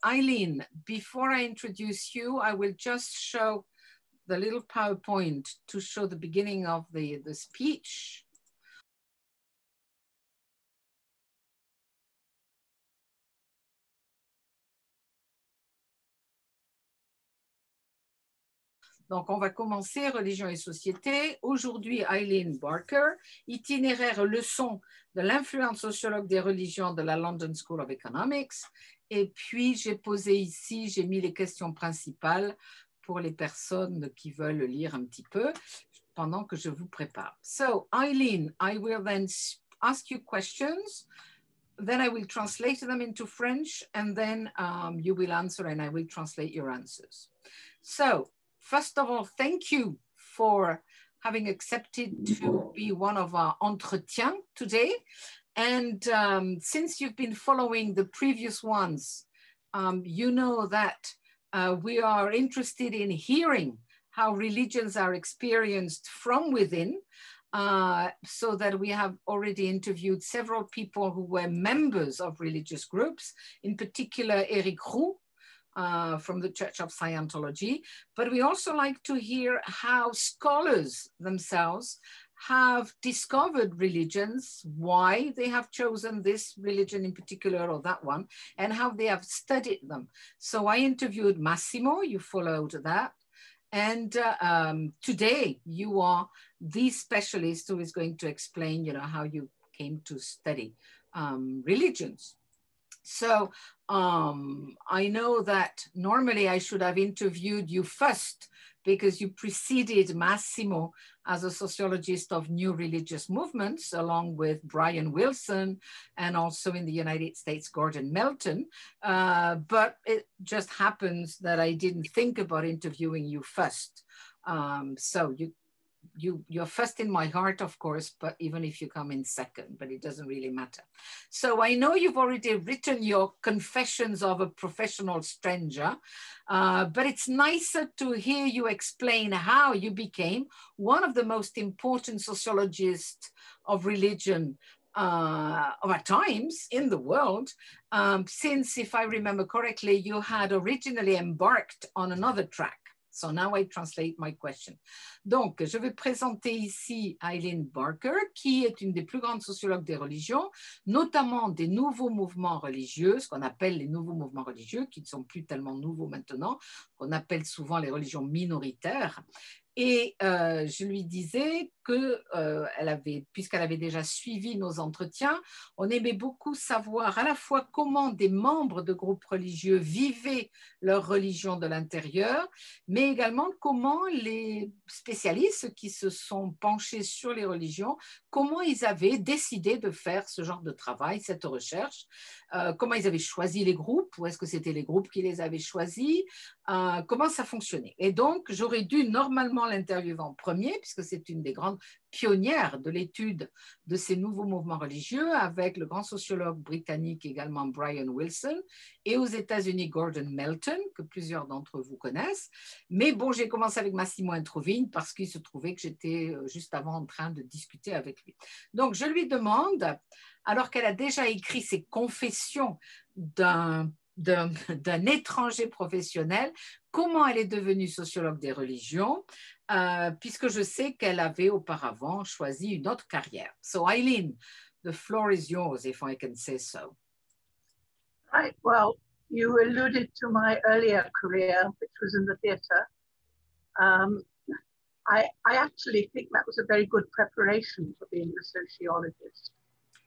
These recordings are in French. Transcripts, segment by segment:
Eileen, before I introduce you, I will just show the little PowerPoint to show the beginning of the speech. Donc, on va commencer, religion et société. Aujourd'hui, Eileen Barker, itinéraire leçon de l'influente sociologue des religions de la London School of Economics. Et puis, j'ai posé ici, j'ai mis les questions principales pour les personnes qui veulent lire un petit peu pendant que je vous prépare. So, Eileen, I will then ask you questions. Then I will translate them into French, and then you will answer, and I will translate your answers. So, first of all, thank you for having accepted to be one of our entretiens today. And since you've been following the previous ones, you know that we are interested in hearing how religions are experienced from within, so that we have already interviewed several people who were members of religious groups, in particular Eric Roux, from the Church of Scientology, but we also like to hear how scholars themselves have discovered religions, why they have chosen this religion in particular or that one, and how they have studied them. So I interviewed Massimo, you followed that, and today you are the specialist who is going to explain, how you came to study religions. So I know that normally I should have interviewed you first because you preceded Massimo as a sociologist of new religious movements, along with Brian Wilson and also in the United States, Gordon Melton. But it just happens that I didn't think about interviewing you first. So you're first in my heart, of course, but even if you come in second, but it doesn't really matter. So I know you've already written your Confessions of a Professional Stranger, but it's nicer to hear you explain how you became one of the most important sociologists of religion of our times in the world, since, if I remember correctly, you had originally embarked on another track. So now I translate my question. Donc, je vais présenter ici Eileen Barker, qui est une des plus grandes sociologues des religions, notamment des nouveaux mouvements religieux, ce qu'on appelle les nouveaux mouvements religieux, qui ne sont plus tellement nouveaux maintenant, qu'on appelle souvent les religions minoritaires. Et je lui disais que puisqu'elle avait déjà suivi nos entretiens, on aimait beaucoup savoir à la fois comment des membres de groupes religieux vivaient leur religion de l'intérieur, mais également comment les spécialistes qui se sont penchés sur les religions, comment ils avaient décidé de faire ce genre de travail, cette recherche, comment ils avaient choisi les groupes, ou est-ce que c'était les groupes qui les avaient choisis, comment ça fonctionnait. Et donc, j'aurais dû normalement l'interviewer en premier, puisque c'est une des grandes pionnières de l'étude de ces nouveaux mouvements religieux, avec le grand sociologue britannique également Brian Wilson, et aux États-Unis Gordon Melton, que plusieurs d'entre vous connaissent. Mais bon, j'ai commencé avec Massimo Introvigne parce qu'il se trouvait que j'étais juste avant en train de discuter avec lui. Donc, je lui demande, alors qu'elle a déjà écrit ses confessions d'un étranger professionnel, comment elle est devenue sociologue des religions, puisque je sais qu'elle avait auparavant choisi une autre carrière. So Eileen, the floor is yours, if I can say so. Right, well, you alluded to my earlier career, which was in the theatre. I actually think that was a very good preparation for being a sociologist.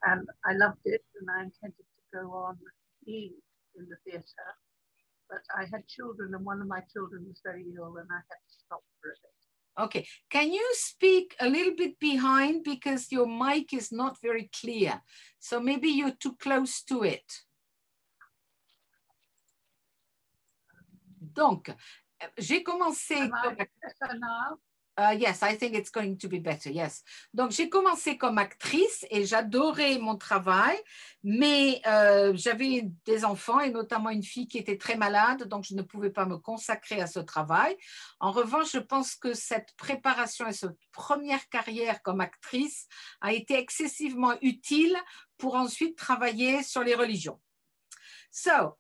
And I loved it, and I intended to go on being in the theatre. But I had children, and one of my children was very ill, and I had to stop for a bit. Okay, can you speak a little bit behind, because your mic is not very clear. So maybe you're too close to it. Donc, j'ai commencé... Yes, I think it's going to be better, yes. Donc, j'ai commencé comme actrice et j'adorais mon travail, mais j'avais des enfants et notamment une fille qui était très malade, donc je ne pouvais pas me consacrer à ce travail. En revanche, je pense que cette préparation et cette première carrière comme actrice a été excessivement utile pour ensuite travailler sur les religions. So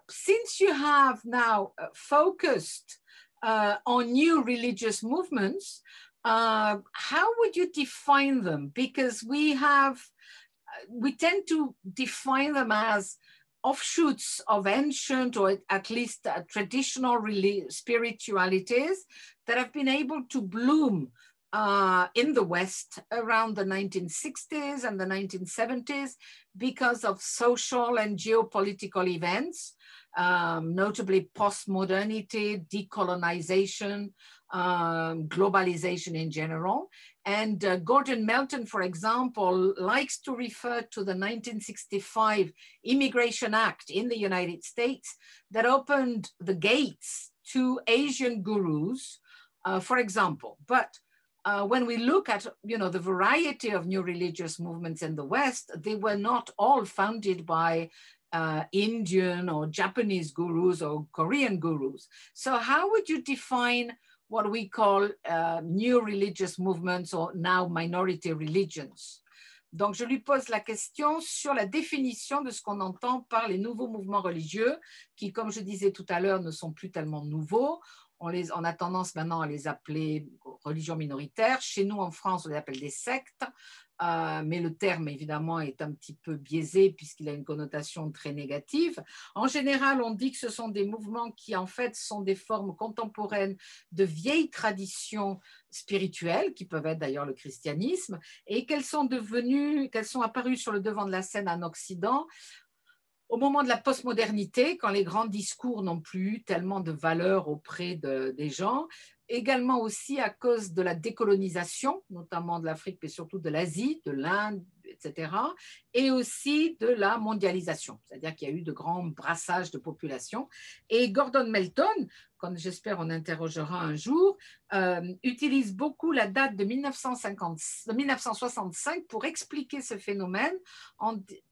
since you have now focused on new religious movements, how would you define them? Because we tend to define them as offshoots of ancient or at least traditional spiritualities that have been able to bloom in the West around the 1960s and the 1970s because of social and geopolitical events, notably post-modernity, decolonization, globalization in general. And Gordon Melton, for example, likes to refer to the 1965 Immigration Act in the United States that opened the gates to Asian gurus, for example. But when we look at, the variety of new religious movements in the West, they were not all founded by Indian or Japanese gurus or Korean gurus. So how would you define what we call new religious movements or now minority religions? Donc, je lui pose la question sur la définition de ce qu'on entend par les nouveaux mouvements religieux qui, comme je disais tout à l'heure, ne sont plus tellement nouveaux. On a tendance maintenant à les appeler religions minoritaires. Chez nous, en France, on les appelle des sectes. Mais le terme, évidemment, est un petit peu biaisé puisqu'il a une connotation très négative. En général, on dit que ce sont des mouvements qui, en fait, sont des formes contemporaines de vieilles traditions spirituelles, qui peuvent être d'ailleurs le christianisme, et qu'elles sont apparues sur le devant de la scène en Occident au moment de la postmodernité, quand les grands discours n'ont plus eu tellement de valeur auprès des gens, également aussi à cause de la décolonisation, notamment de l'Afrique, mais surtout de l'Asie, de l'Inde, etc., et aussi de la mondialisation, c'est-à-dire qu'il y a eu de grands brassages de population. Et Gordon Melton, comme j'espère on interrogera un jour, utilise beaucoup la date de 1965 pour expliquer ce phénomène,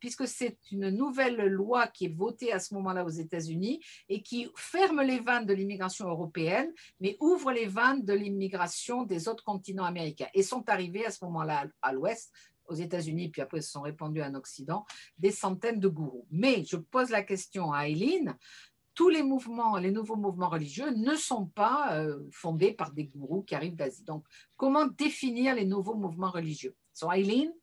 puisque c'est une nouvelle loi qui est votée à ce moment-là aux États-Unis et qui ferme les vannes de l'immigration européenne, mais ouvre les vannes de l'immigration des autres continents américains. Et sont arrivés à ce moment-là à l'Ouest, aux États-Unis, puis après se sont répandus en Occident, des centaines de gourous. Mais je pose la question à Eileen, tous les nouveaux mouvements religieux ne sont pas fondés par des gourous qui arrivent d'Asie. Donc, comment définir les nouveaux mouvements religieux? So, Eileen?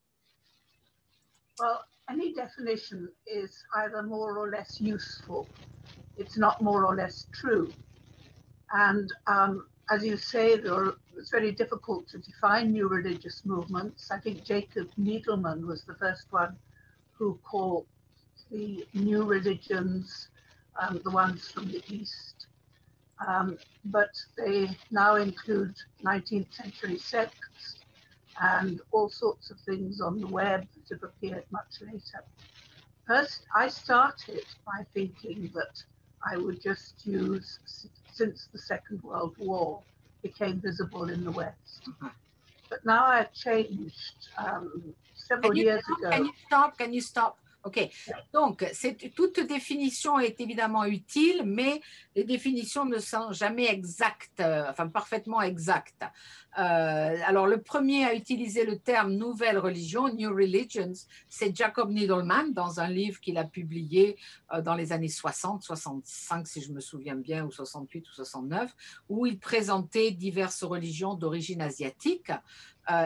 Well, any definition is either more or less useful. It's not more or less true. And as you say, it's very difficult to define new religious movements. I think Jacob Needleman was the first one who called the new religions the ones from the East. But they now include 19th century sects and all sorts of things on the web that have appeared much later. First, I started by thinking that I would just use since the Second World War became visible in the West. But now I've changed several years ago. Can you stop? OK. Donc, toute définition est évidemment utile, mais les définitions ne sont jamais exactes, enfin parfaitement exactes. Alors, le premier à utiliser le terme « nouvelle religion », « new religions », c'est Jacob Needleman dans un livre qu'il a publié dans les années 60, 65 si je me souviens bien, ou 68 ou 69, où il présentait diverses religions d'origine asiatique.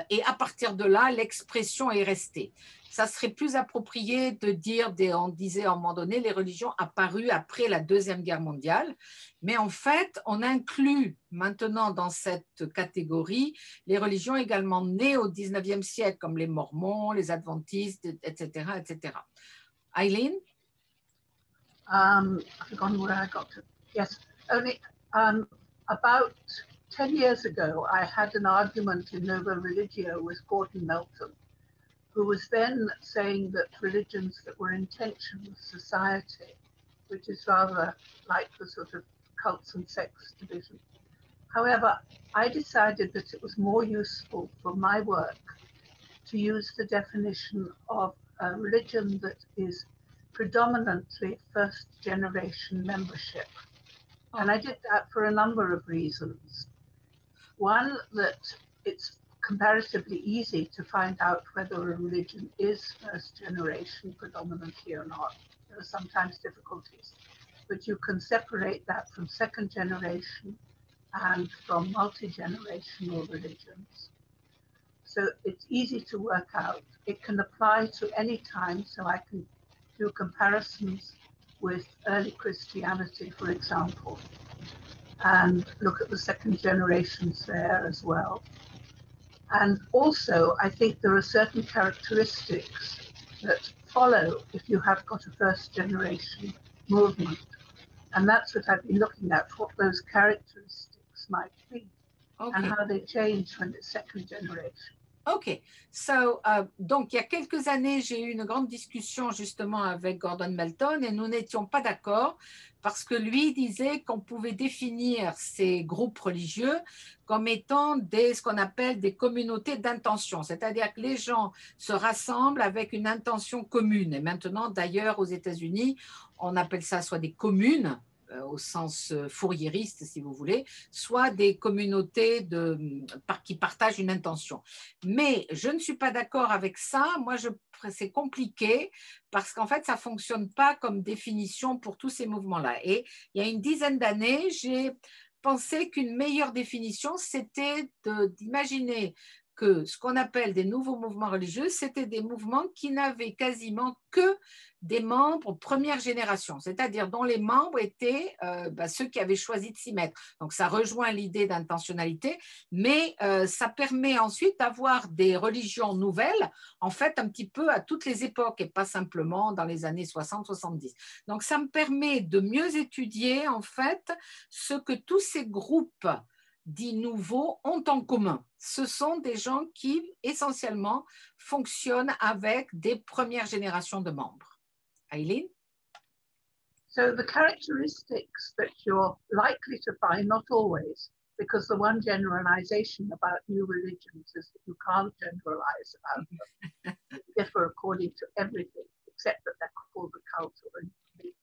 Et à partir de là, l'expression est restée. Ça serait plus approprié de dire, on disait à un moment donné, les religions apparues après la Deuxième Guerre mondiale. Mais en fait, on inclut maintenant dans cette catégorie les religions également nées au 19e siècle, comme les Mormons, les Adventistes, etc., etc. Eileen? I've forgotten where I got to. Yes, only about 10 years ago, I had an argument in Nova Religio with Gordon Melton, who was then saying that religions that were in tension with society, which is rather like the sort of cults and sects division. However, I decided that it was more useful for my work to use the definition of a religion that is predominantly first-generation membership. And I did that for a number of reasons. One, that it's comparatively easy to find out whether a religion is first generation predominantly or not. there are sometimes difficulties, but you can separate that from second generation and from multi-generational religions. So it's easy to work out. It can apply to any time, so I can do comparisons with early Christianity, for example, and look at the second generations there as well. And also, I think there are certain characteristics that follow if you have got a first generation movement. And that's what I've been looking at, what those characteristics might be, and how they change when it's second generation. OK. So, donc, il y a quelques années, j'ai eu une grande discussion justement avec Gordon Melton et nous n'étions pas d'accord parce que lui disait qu'on pouvait définir ces groupes religieux comme étant ce qu'on appelle des communautés d'intention, c'est-à-dire que les gens se rassemblent avec une intention commune. Et maintenant, d'ailleurs, aux États-Unis, on appelle ça soit des communes, au sens fourriériste, si vous voulez, soit des communautés qui partagent une intention. Mais je ne suis pas d'accord avec ça. Moi, c'est compliqué parce qu'en fait, ça ne fonctionne pas comme définition pour tous ces mouvements-là. Et il y a une dizaine d'années, j'ai pensé qu'une meilleure définition, c'était d'imaginer que ce qu'on appelle des nouveaux mouvements religieux, c'était des mouvements qui n'avaient quasiment que des membres première génération, c'est-à-dire dont les membres étaient ceux qui avaient choisi de s'y mettre. Donc, ça rejoint l'idée d'intentionnalité, mais ça permet ensuite d'avoir des religions nouvelles, en fait, un petit peu à toutes les époques et pas simplement dans les années 60-70. Donc, ça me permet de mieux étudier, en fait, ce que tous ces groupes dits nouveaux ont en commun. Ce sont des gens qui, essentiellement, fonctionnent avec des premières générations de membres. Eileen? So the characteristics that you're likely to find, not always, because the one generalization about new religions is that you can't generalize about them. They differ according to everything, except that they're called a cult or a new religion.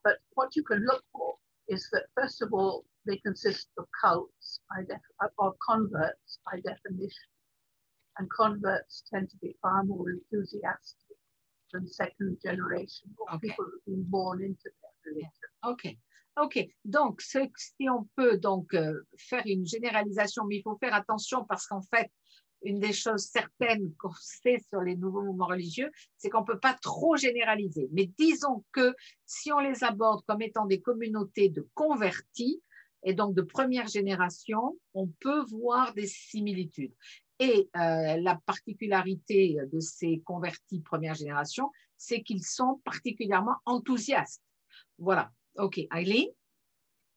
But what you can look for is that, first of all, they consist of cults, of converts by definition. And converts tend to be far more enthusiastic than second generation or people who've been born into their religion. OK. Donc, si on peut donc faire une généralisation, mais il faut faire attention parce qu'en fait, une des choses certaines qu'on sait sur les nouveaux mouvements religieux, c'est qu'on ne peut pas trop généraliser. Mais disons que si on les aborde comme étant des communautés de convertis, et donc de première génération, on peut voir des similitudes. Et la particularité de ces convertis première génération, c'est qu'ils sont particulièrement enthousiastes. Voilà. OK. Eileen?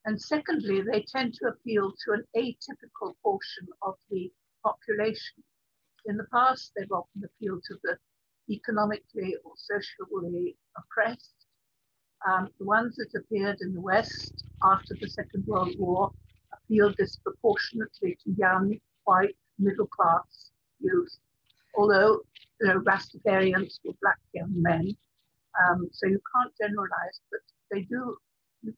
And secondly, they tend to appeal to an atypical portion of the population. In the past, they've often appealed to the economically or socially oppressed. The ones that appeared in the West after the Second World War appealed disproportionately to young, white, middle-class youth, although Rastafarians were black young men. So you can't generalize, but you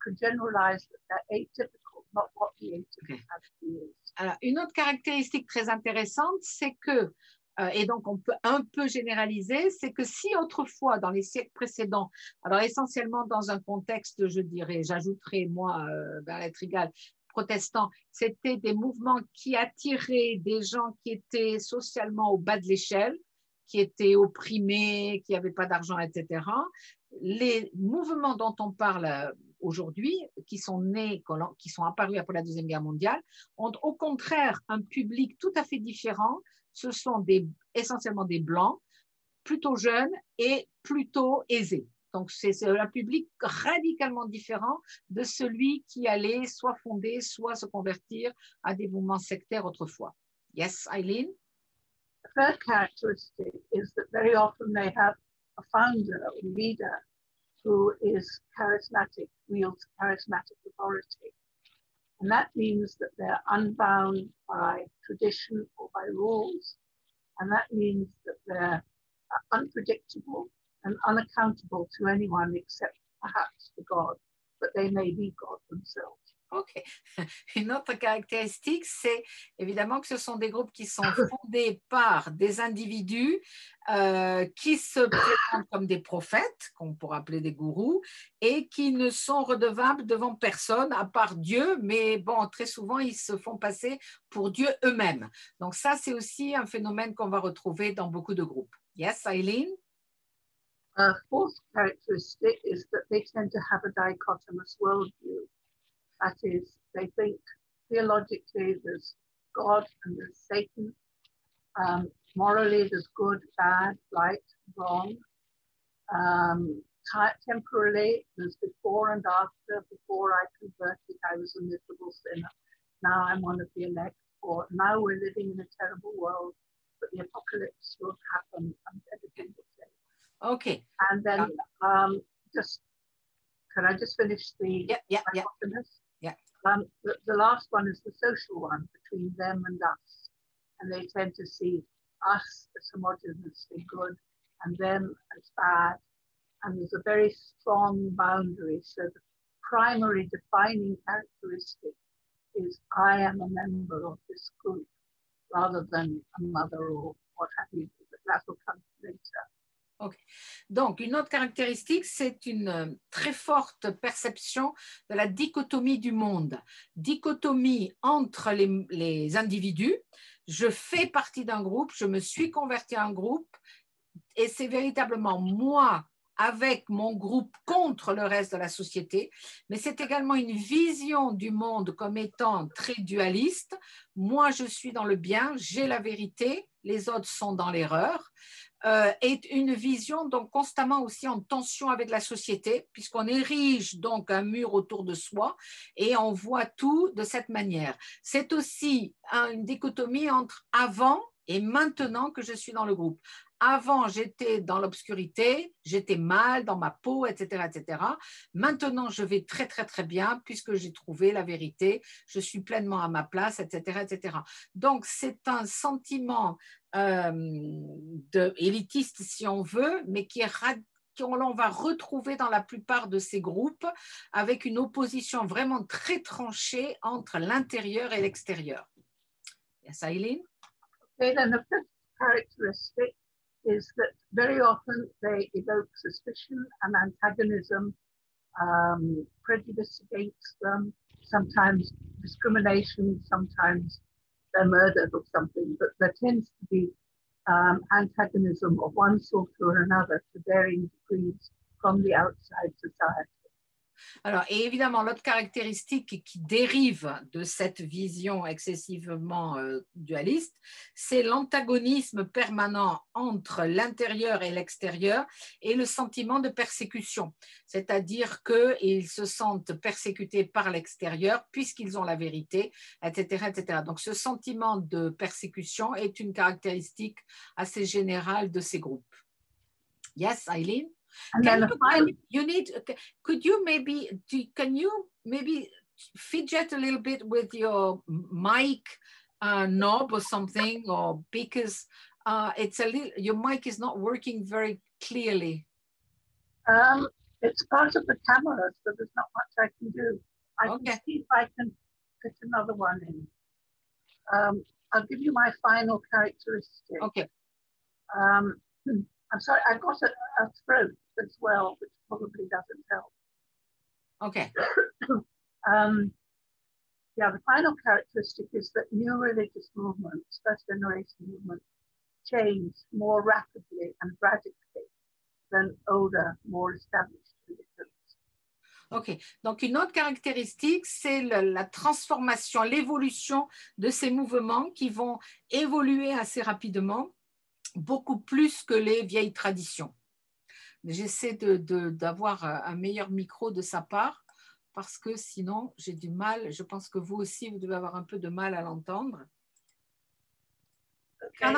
can generalize that they're atypical, not what the atypicality is. Alors, une autre caractéristique très intéressante, c'est que et donc on peut un peu généraliser, c'est que si autrefois, dans les siècles précédents, alors essentiellement dans un contexte, je dirais, j'ajouterais moi, Bernadette Rigal, protestants, c'était des mouvements qui attiraient des gens qui étaient socialement au bas de l'échelle, qui étaient opprimés, qui n'avaient pas d'argent, etc. Les mouvements dont on parle aujourd'hui, qui sont apparus après la Deuxième Guerre mondiale, ont au contraire un public tout à fait différent. Ce sont essentiellement des blancs, plutôt jeunes et plutôt aisés. Donc, c'est un public radicalement différent de celui qui allait soit fonder, soit se convertir à des mouvements sectaires autrefois. Yes, Eileen? The third characteristic is that very often they have a founder or leader who is charismatic, wields charismatic authority. And that means that they're unbound by tradition or by rules. And that means that they're unpredictable and unaccountable to anyone except perhaps the God, but they may be God themselves. OK. Une autre caractéristique, c'est évidemment que ce sont des groupes qui sont fondés par des individus qui se présentent comme des prophètes, qu'on pourrait appeler des gourous, et qui ne sont redevables devant personne à part Dieu, mais bon, très souvent, ils se font passer pour Dieu eux-mêmes. Donc ça, c'est aussi un phénomène qu'on va retrouver dans beaucoup de groupes. Yes, Eileen? Fourth characteristic is that they tend to have a dichotomous worldview. That is, they think theologically there's God and there's Satan. Morally, there's good, bad, right, wrong. Temporally, there's before and after. Before I converted, I was a miserable sinner. Now I'm one of the elect. Or now we're living in a terrible world, but the apocalypse will happen and everything will change. Okay. And then can I just finish the dichotomous? Yeah. The last one is the social one between them and us. And they tend to see us as homogeneously good and them as bad. And there's a very strong boundary. So the primary defining characteristic is I am a member of this group rather than a mother or what have you. But that will come later. Okay. Donc, une autre caractéristique, c'est une très forte perception de la dichotomie du monde. Dichotomie entre les individus. Je fais partie d'un groupe, je me suis converti à un groupe et c'est véritablement moi avec mon groupe contre le reste de la société, mais c'est également une vision du monde comme étant très dualiste. Moi, je suis dans le bien, j'ai la vérité, les autres sont dans l'erreur. Est une vision donc constamment aussi en tension avec la société, puisqu'on érige donc un mur autour de soi et on voit tout de cette manière. C'est aussi une dichotomie entre avant et maintenant que je suis dans le groupe. Avant, j'étais dans l'obscurité, j'étais mal dans ma peau, etc., etc. Maintenant, je vais très, très, très bien puisque j'ai trouvé la vérité, je suis pleinement à ma place, etc., etc. Donc, c'est un sentiment élitiste, si on veut, mais qu'on va retrouver dans la plupart de ces groupes avec une opposition vraiment très tranchée entre l'intérieur et l'extérieur. Yes, Eileen? Okay, then the fifth characteristic is that very often they evoke suspicion and antagonism, prejudice against them, sometimes discrimination, sometimes they're murdered or something, but there tends to be antagonism of one sort or another to varying degrees from the outside society. Alors, et évidemment, l'autre caractéristique qui dérive de cette vision excessivement dualiste, c'est l'antagonisme permanent entre l'intérieur et l'extérieur et le sentiment de persécution. C'est-à-dire qu'ils se sentent persécutés par l'extérieur puisqu'ils ont la vérité, etc., etc. Donc, ce sentiment de persécution est une caractéristique assez générale de ces groupes. Yes, Eileen? Could you maybe fidget a little bit with your mic knob or something, or because your mic is not working very clearly. It's part of the camera, so there's not much I can do. I can see if I can fit another one in. I'll give you my final characteristic. Okay. I'm sorry, I've got a throat as well, which probably doesn't help. Okay. The final characteristic is that new religious movements, first generation movements, change more rapidly and radically than older, more established religions. OK. Donc, une autre caractéristique, c'est la transformation, l'évolution de ces mouvements qui vont évoluer assez rapidement, beaucoup plus que les vieilles traditions. J'essaie d'avoir un meilleur micro de sa part parce que sinon, j'ai du mal. Je pense que vous aussi, vous devez avoir un peu de mal à l'entendre. Okay.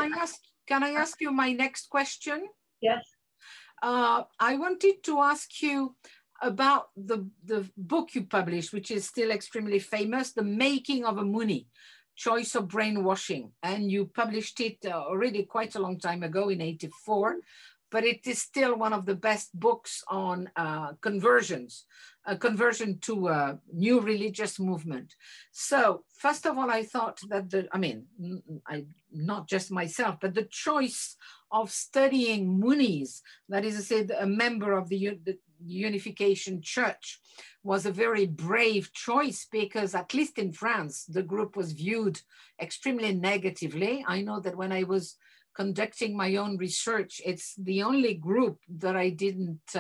Can I ask you my next question? Yes. I wanted to ask you about the book you published, which is still extremely famous, The Making of a Moonie, Choice of Brainwashing. And you published it already quite a long time ago in 1984. but it is still one of the best books on conversions, conversion to a new religious movement. So first of all, I thought that not just myself, but the choice of studying Muniz, that is to say, a member of the Unification Church, was a very brave choice, because at least in France, the group was viewed extremely negatively. I know that when I was conducting my own research, it's the only group that I didn't,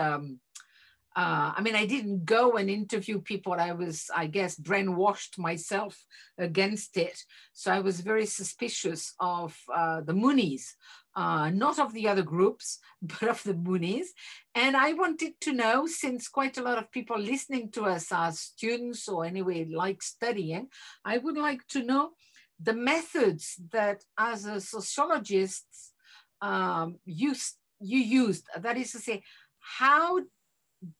I didn't go and interview people. I was, I guess, brainwashed myself against it. So I was very suspicious of the Muniz, not of the other groups, but of the Muniz. And I wanted to know, since quite a lot of people listening to us are students or anyway like studying, I would like to know the methods that as a sociologist you used. That is to say, how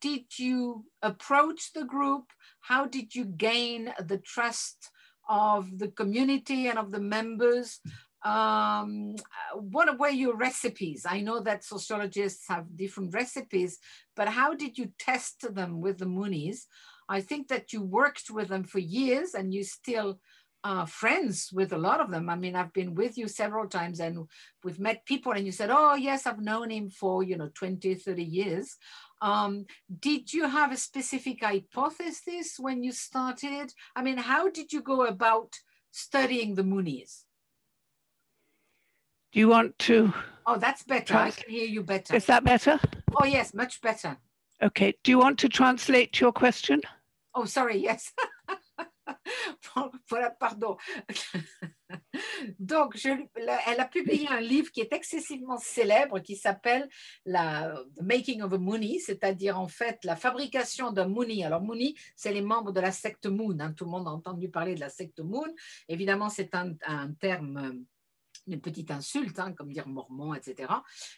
did you approach the group? How did you gain the trust of the community and of the members? What were your recipes? I know that sociologists have different recipes, but how did you test them with the Muniz? I think that you worked with them for years and you still friends with a lot of them. I mean, I've been with you several times and we've met people and you said, oh yes, I've known him for 20, 30 years. Did you have a specific hypothesis when you started? I mean, how did you go about studying the Muniz? Do you want to? Oh, that's better. I can hear you better. Is that better? Oh yes, much better. Okay. Do you want to translate your question? Oh, sorry, yes. Voilà, pardon. Donc, elle a publié un livre qui est excessivement célèbre, qui s'appelle The Making of a Muni, c'est-à-dire en fait la fabrication d'un Muni. Alors, Muni, c'est les membres de la secte Moon. Hein. Tout le monde a entendu parler de la secte Moon. Évidemment, c'est un terme, une petite insulte, hein, comme dire Mormons, etc.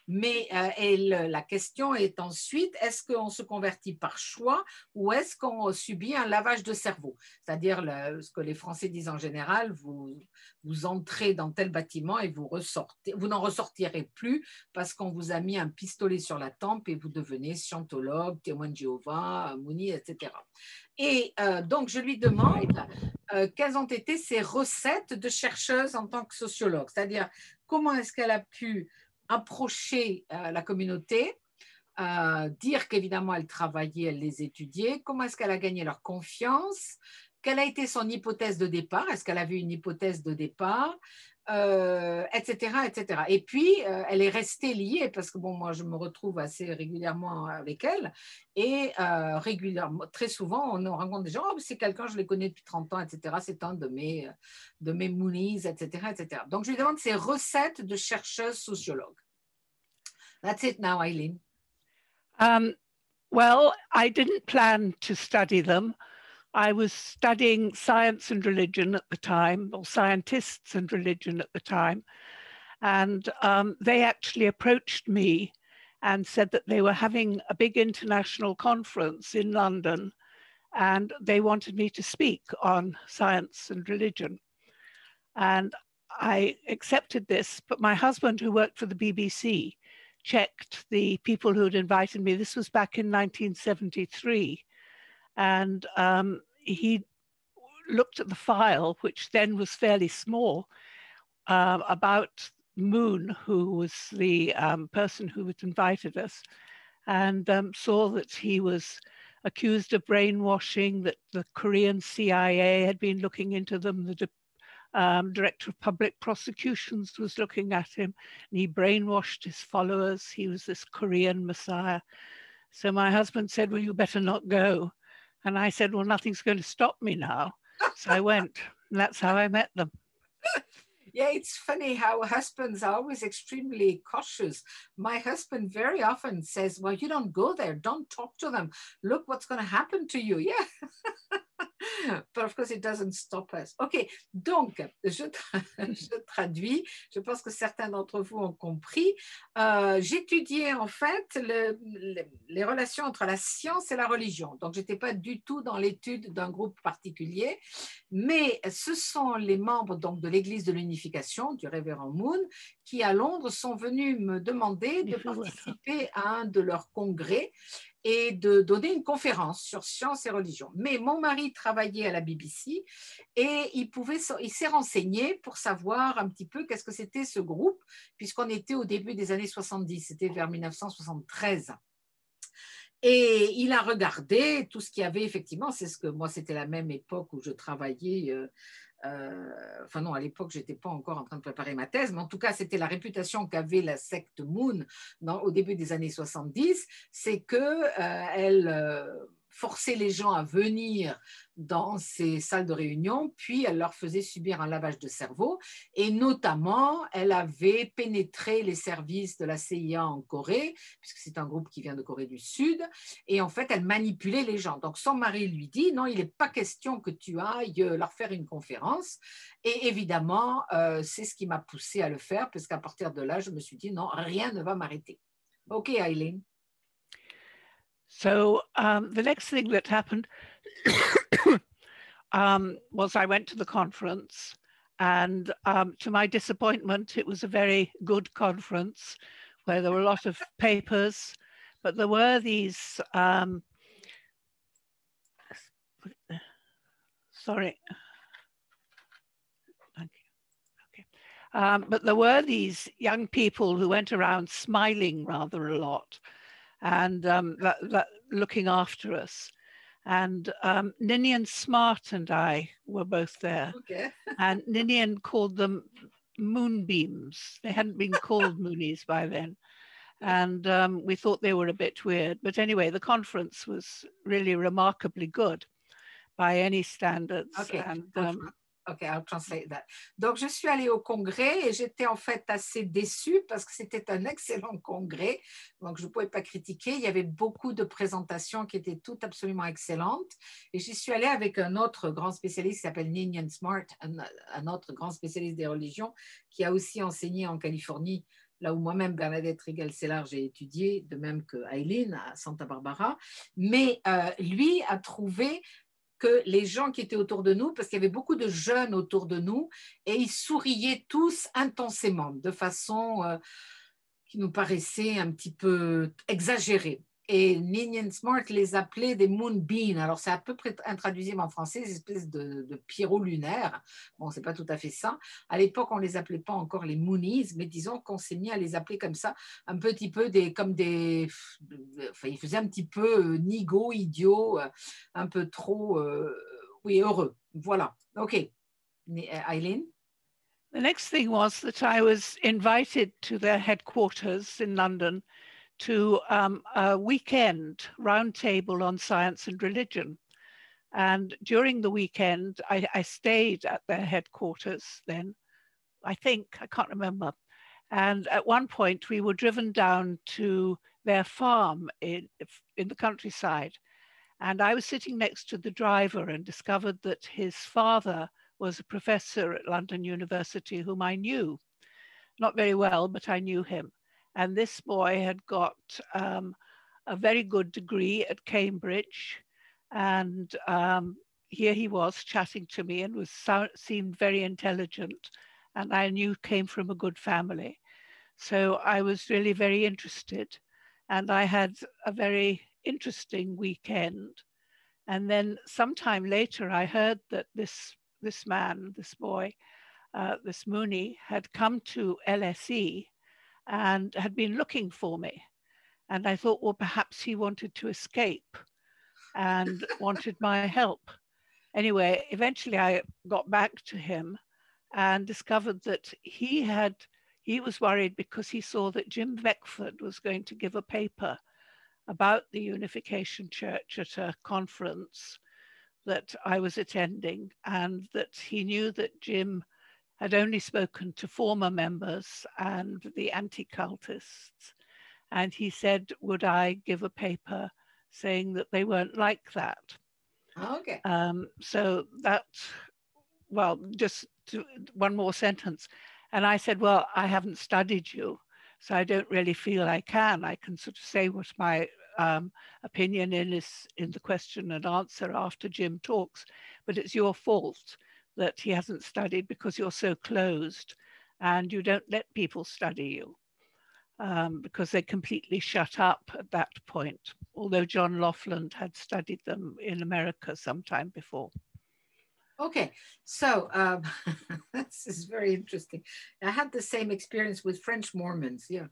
Mais la question est ensuite, est-ce qu'on se convertit par choix ou est-ce qu'on subit un lavage de cerveau? C'est-à-dire ce que les Français disent en général, vous entrez dans tel bâtiment et vous n'en ressortirez plus parce qu'on vous a mis un pistolet sur la tempe et vous devenez scientologue, témoin de Jéhovah, Mouni, etc. Et donc, je lui demande quelles ont été ses recettes de chercheuse en tant que sociologue, c'est-à-dire comment est-ce qu'elle a pu approcher la communauté, dire qu'évidemment elle travaillait, elle les étudiait, comment est-ce qu'elle a gagné leur confiance, quelle a été son hypothèse de départ, est-ce qu'elle avait une hypothèse de départ, etc., etc. Et puis, elle est restée liée parce que, bon, moi, je me retrouve assez régulièrement avec elle et régulièrement, très souvent, on rencontre des gens, oh, c'est quelqu'un, je les connais depuis 30 ans, etc. C'est un de mes Muniz, etc., etc. Donc, je lui demande ses recettes de chercheuse sociologue. That's it now, Eileen. Well, I didn't plan to study them. I was studying science and religion at the time, or scientists and religion at the time. And they actually approached me and said that they were having a big international conference in London and they wanted me to speak on science and religion. And I accepted this, but my husband, who worked for the BBC, checked the people who had invited me. This was back in 1973. And he looked at the file, which then was fairly small, about Moon, who was the person who had invited us, and saw that he was accused of brainwashing, that the Korean CIA had been looking into them, the Director of Public Prosecutions was looking at him, and he brainwashed his followers. He was this Korean messiah. So my husband said, well, you better not go. And I said, well, nothing's going to stop me now. So I went, and that's how I met them. Yeah, it's funny how husbands are always extremely cautious. My husband very often says, well, you don't go there. Don't talk to them. Look what's going to happen to you. Yeah. But of course, it doesn't stop us. OK, donc, je traduis. Je pense que certains d'entre vous ont compris. J'étudiais en fait les relations entre la science et la religion. Donc, je n'étais pas du tout dans l'étude d'un groupe particulier, mais ce sont les membres donc, de l'Église de l'Unification, du révérend Moon, qui, à Londres, sont venus me demander de participer à un de leurs congrès et de donner une conférence sur sciences et religion. Mais mon mari travaillait à la BBC et il s'est renseigné pour savoir un petit peu qu'est-ce que c'était ce groupe, puisqu'on était au début des années 70, c'était vers 1973. Et il a regardé tout ce qu'il y avait, effectivement, c'est ce que moi, c'était la même époque où je travaillais. Enfin non, à l'époque, je n'étais pas encore en train de préparer ma thèse, mais en tout cas, c'était la réputation qu'avait la secte Moon au début des années 70, c'est qu'elle forçait les gens à venir dans ces salles de réunion, puis elle leur faisait subir un lavage de cerveau, et notamment, elle avait pénétré les services de la CIA en Corée, puisque c'est un groupe qui vient de Corée du Sud, et en fait, elle manipulait les gens. Donc, son mari lui dit, non, il n'est pas question que tu ailles leur faire une conférence, et évidemment, c'est ce qui m'a poussée à le faire, parce qu'à partir de là, je me suis dit, non, rien ne va m'arrêter. OK, Eileen. So the next thing that happened was I went to the conference, and to my disappointment, it was a very good conference where there were a lot of papers, but there were these, sorry. Thank you. Okay. But there were these young people who went around smiling rather a lot and looking after us. And Ninian Smart and I were both there. Okay. And Ninian called them moonbeams. They hadn't been called moonies by then. And we thought they were a bit weird. But anyway, the conference was really remarkably good by any standards. Okay. And, OK, I'll translate that. Donc, je suis allée au congrès et j'étais en fait assez déçue parce que c'était un excellent congrès. Donc, je ne pouvais pas critiquer. Il y avait beaucoup de présentations qui étaient toutes absolument excellentes. Et j'y suis allée avec un autre grand spécialiste qui s'appelle Ninian Smart, un autre grand spécialiste des religions qui a aussi enseigné en Californie, là où moi-même, Bernadette Rigal-Cellard, j'ai étudié, de même que Eileen à Santa Barbara. Mais lui a trouvé que les gens qui étaient autour de nous, parce qu'il y avait beaucoup de jeunes autour de nous, et ils souriaient tous intensément, de façon qui nous paraissait un petit peu exagérée. Et Ninian Smart les appelait des moonbeams. Alors, c'est à peu près intraduisible en français, des espèces de pierrots lunaires. Bon, c'est pas tout à fait ça. À l'époque, on les appelait pas encore les moonies, mais disons qu'on s'est mis à les appeler comme ça, un petit peu comme des... Enfin, ils faisaient un petit peu nigo, idiot, un peu trop... oui, heureux. Voilà. OK. Eileen? the next thing was that I was invited to their headquarters in London to a weekend roundtable on science and religion. And during the weekend, I stayed at their headquarters then, I can't remember. And at one point we were driven down to their farm in the countryside. And I was sitting next to the driver and discovered that his father was a professor at London University whom I knew, not very well, but I knew him. And this boy had got a very good degree at Cambridge. And here he was chatting to me and seemed very intelligent. And I knew came from a good family. So I was really very interested. And I had a very interesting weekend. And then sometime later, I heard that this man, this boy, this Mooney, had come to LSE and had been looking for me. And I thought, well, perhaps he wanted to escape and wanted my help. Anyway, eventually I got back to him and discovered that he was worried because he saw that Jim Beckford was going to give a paper about the Unification Church at a conference that I was attending, and that he knew that Jim had only spoken to former members and the Anti-Cultists. And he said, would I give a paper saying that they weren't like that? Okay. So that, well, just one more sentence. And I said, well, I haven't studied you, so I don't really feel I can. I can sort of say what my opinion is in the question and answer after Jim talks, but it's your fault that he hasn't studied because you're so closed and you don't let people study you because they completely shut up at that point, although John Laughlin had studied them in America sometime before. Okay, so this is very interesting. I had the same experience with French Mormons, yeah.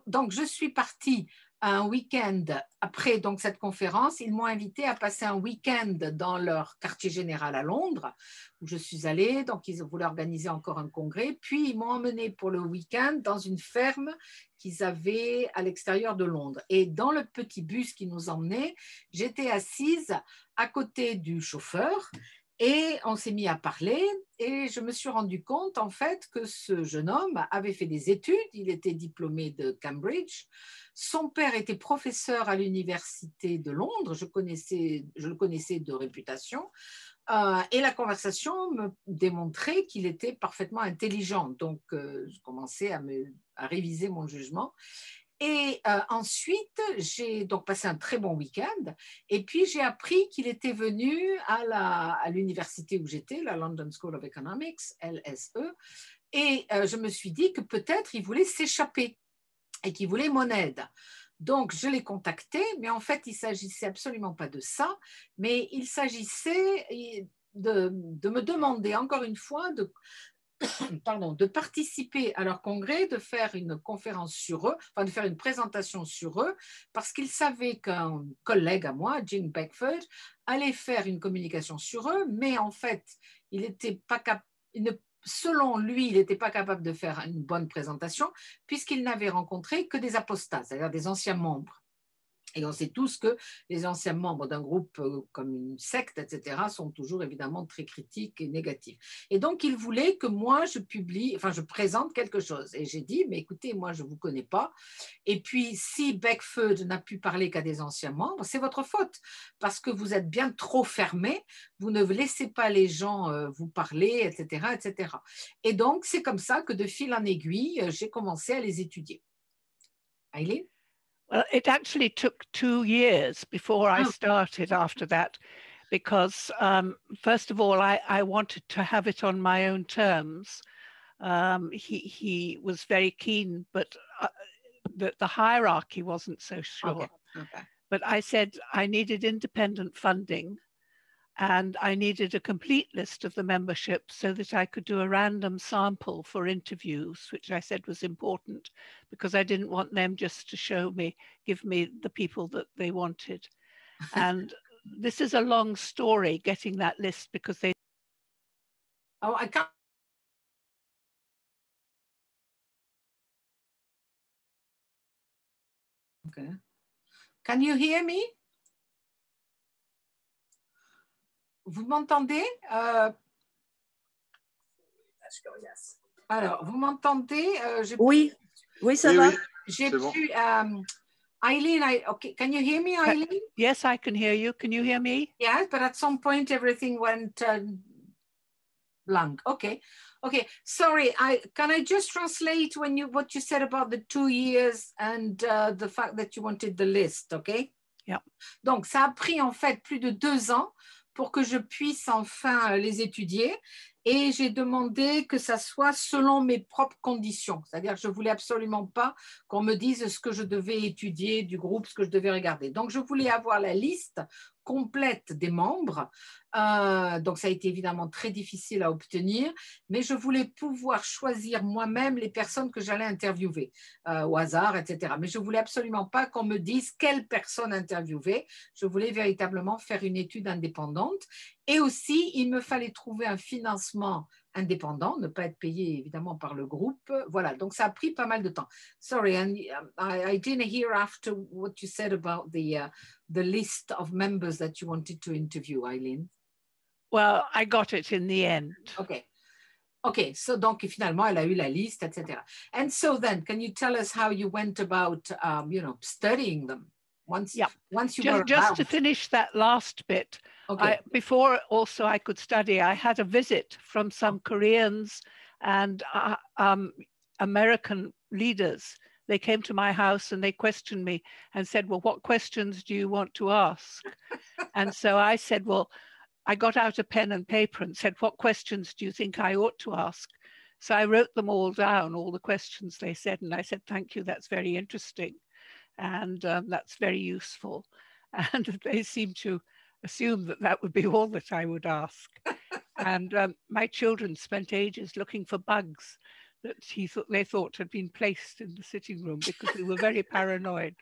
Donc, je suis partie un week-end après donc, cette conférence. Ils m'ont invité à passer un week-end dans leur quartier général à Londres, où je suis allée. Donc, ils voulaient organiser encore un congrès. Puis, ils m'ont emmenée pour le week-end dans une ferme qu'ils avaient à l'extérieur de Londres. Et dans le petit bus qui nous emmenait, j'étais assise à côté du chauffeur et on s'est mis à parler et je me suis rendu compte en fait que ce jeune homme avait fait des études, il était diplômé de Cambridge, son père était professeur à l'université de Londres, je le connaissais de réputation et la conversation me démontrait qu'il était parfaitement intelligent, donc je commençais à réviser mon jugement. Et ensuite, j'ai donc passé un très bon week-end. Et puis, j'ai appris qu'il était venu à l'université où j'étais, la London School of Economics, LSE. Et je me suis dit que peut-être il voulait s'échapper et qu'il voulait mon aide. Donc, je l'ai contacté, mais en fait, il ne s'agissait absolument pas de ça, mais il s'agissait de me demander encore une fois de participer à leur congrès, de faire une conférence sur eux, enfin de faire une présentation sur eux, parce qu'ils savaient qu'un collègue à moi, Jim Beckford, allait faire une communication sur eux, mais en fait, il n'était pas capable, selon lui, il n'était pas capable de faire une bonne présentation, puisqu'il n'avait rencontré que des apostats, c'est-à-dire des anciens membres. Et on sait tous que les anciens membres d'un groupe comme une secte, etc., sont toujours évidemment très critiques et négatifs. Et donc, il voulait que moi, je présente quelque chose. Et j'ai dit, mais écoutez, moi, je ne vous connais pas. Et puis, si Beckford n'a pu parler qu'à des anciens membres, c'est votre faute, parce que vous êtes bien trop fermés, vous ne laissez pas les gens vous parler, etc., etc. Et donc, c'est comme ça que de fil en aiguille, j'ai commencé à les étudier. Eileen? Well, it actually took 2 years before I started after that, because first of all, I wanted to have it on my own terms. He was very keen, but the hierarchy wasn't so sure. Okay. But I said I needed independent funding and I needed a complete list of the membership so that I could do a random sample for interviews, which I said was important because I didn't want them just to give me the people that they wanted. And this is a long story, getting that list, because they... Oh, I can't... Okay. Can you hear me? Vous m'entendez? Alors, vous m'entendez? Oui, ça va. J'ai pu... Eileen, okay, can you hear me, Eileen? Yes, I can hear you. Can you hear me? Yes, but at some point everything went blank. Okay. Sorry. Can I just translate what you said about the 2 years and the fact that you wanted the list, okay? Yeah. Donc, ça a pris en fait plus de 2 ans pour que je puisse enfin les étudier. Et j'ai demandé que ça soit selon mes propres conditions. C'est-à-dire que je ne voulais absolument pas qu'on me dise ce que je devais étudier du groupe, ce que je devais regarder. Donc, je voulais avoir la liste complète des membres. Donc, ça a été évidemment très difficile à obtenir, mais je voulais pouvoir choisir moi-même les personnes que j'allais interviewer au hasard, etc. Mais je ne voulais absolument pas qu'on me dise quelle personne interviewer. Je voulais véritablement faire une étude indépendante. Et aussi, il me fallait trouver un financement indépendant, ne pas être payé évidemment par le groupe. Voilà, donc ça a pris pas mal de temps. Sorry, and I didn't hear after what you said about the list of members that you wanted to interview, Eileen. Well, I got it in the end. Okay, so donc finalement, elle a eu la liste, etc. And so then, can you tell us how you went about, studying them? Once you were just to finish that last bit, okay. Before also I could study, I had a visit from some Koreans and American leaders. They came to my house and they questioned me and said, well, what questions do you want to ask? And so I said, well, I got out a pen and paper and said, what questions do you think I ought to ask? So I wrote them all down, all the questions they said, and I said, thank you, that's very interesting. And that's very useful. And they seemed to assume that that would be all that I would ask. And my children spent ages looking for bugs that they thought had been placed in the sitting room because we were very paranoid.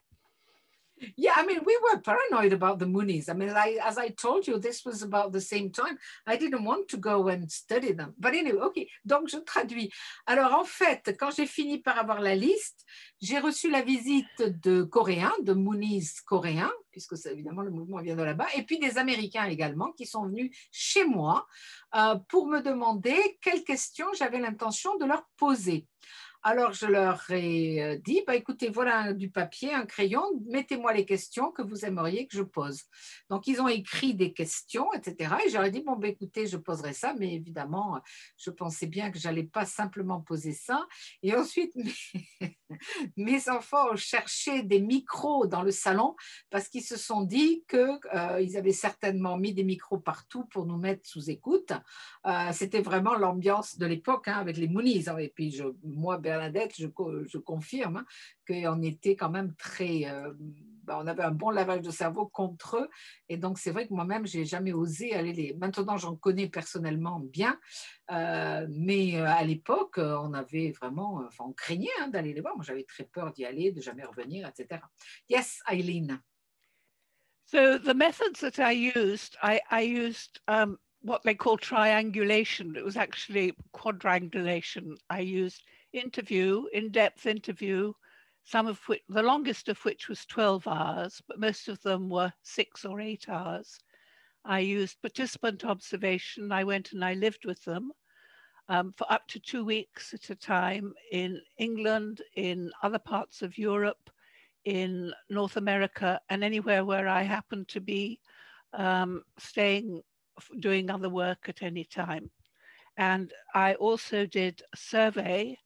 Yeah, I mean, we were paranoid about the Moonies. I mean, as I told you, this was about the same time. I didn't want to go and study them. But anyway, okay, donc je traduis. Alors, en fait, quand j'ai fini par avoir la liste, j'ai reçu la visite de Coréens, de Moonies coréens, puisque évidemment, le mouvement vient de là-bas, et puis des Américains également qui sont venus chez moi pour me demander quelles questions j'avais l'intention de leur poser. Alors, je leur ai dit, bah, écoutez, voilà du papier, un crayon, mettez-moi les questions que vous aimeriez que je pose. Donc, ils ont écrit des questions, etc. Et j'aurais dit, bon, bah, écoutez, je poserai ça, mais évidemment, je pensais bien que je n'allais pas simplement poser ça. Et ensuite, mes enfants ont cherché des micros dans le salon parce qu'ils se sont dit qu'ils avaient certainement mis des micros partout pour nous mettre sous écoute. C'était vraiment l'ambiance de l'époque, hein, avec les Moonies. Et puis, moi, Bernadette, je confirme hein, qu'on était quand même très... on avait un bon lavage de cerveau contre eux. Et donc, c'est vrai que moi-même, je n'ai jamais osé aller les... Maintenant, j'en connais personnellement bien. Mais à l'époque, on avait vraiment... Enfin, on craignait hein, d'aller les voir. Moi, j'avais très peur d'y aller, de jamais revenir, etc. Yes, Eileen. So the methods that I used, I used what they call triangulation. It was actually quadrangulation. I used interview, in-depth interview, some of which, the longest of which was 12 hours, but most of them were 6 or 8 hours. I used participant observation. I went and I lived with them for up to 2 weeks at a time in England, in other parts of Europe, in North America, and anywhere where I happened to be staying, doing other work at any time. And I also did a survey,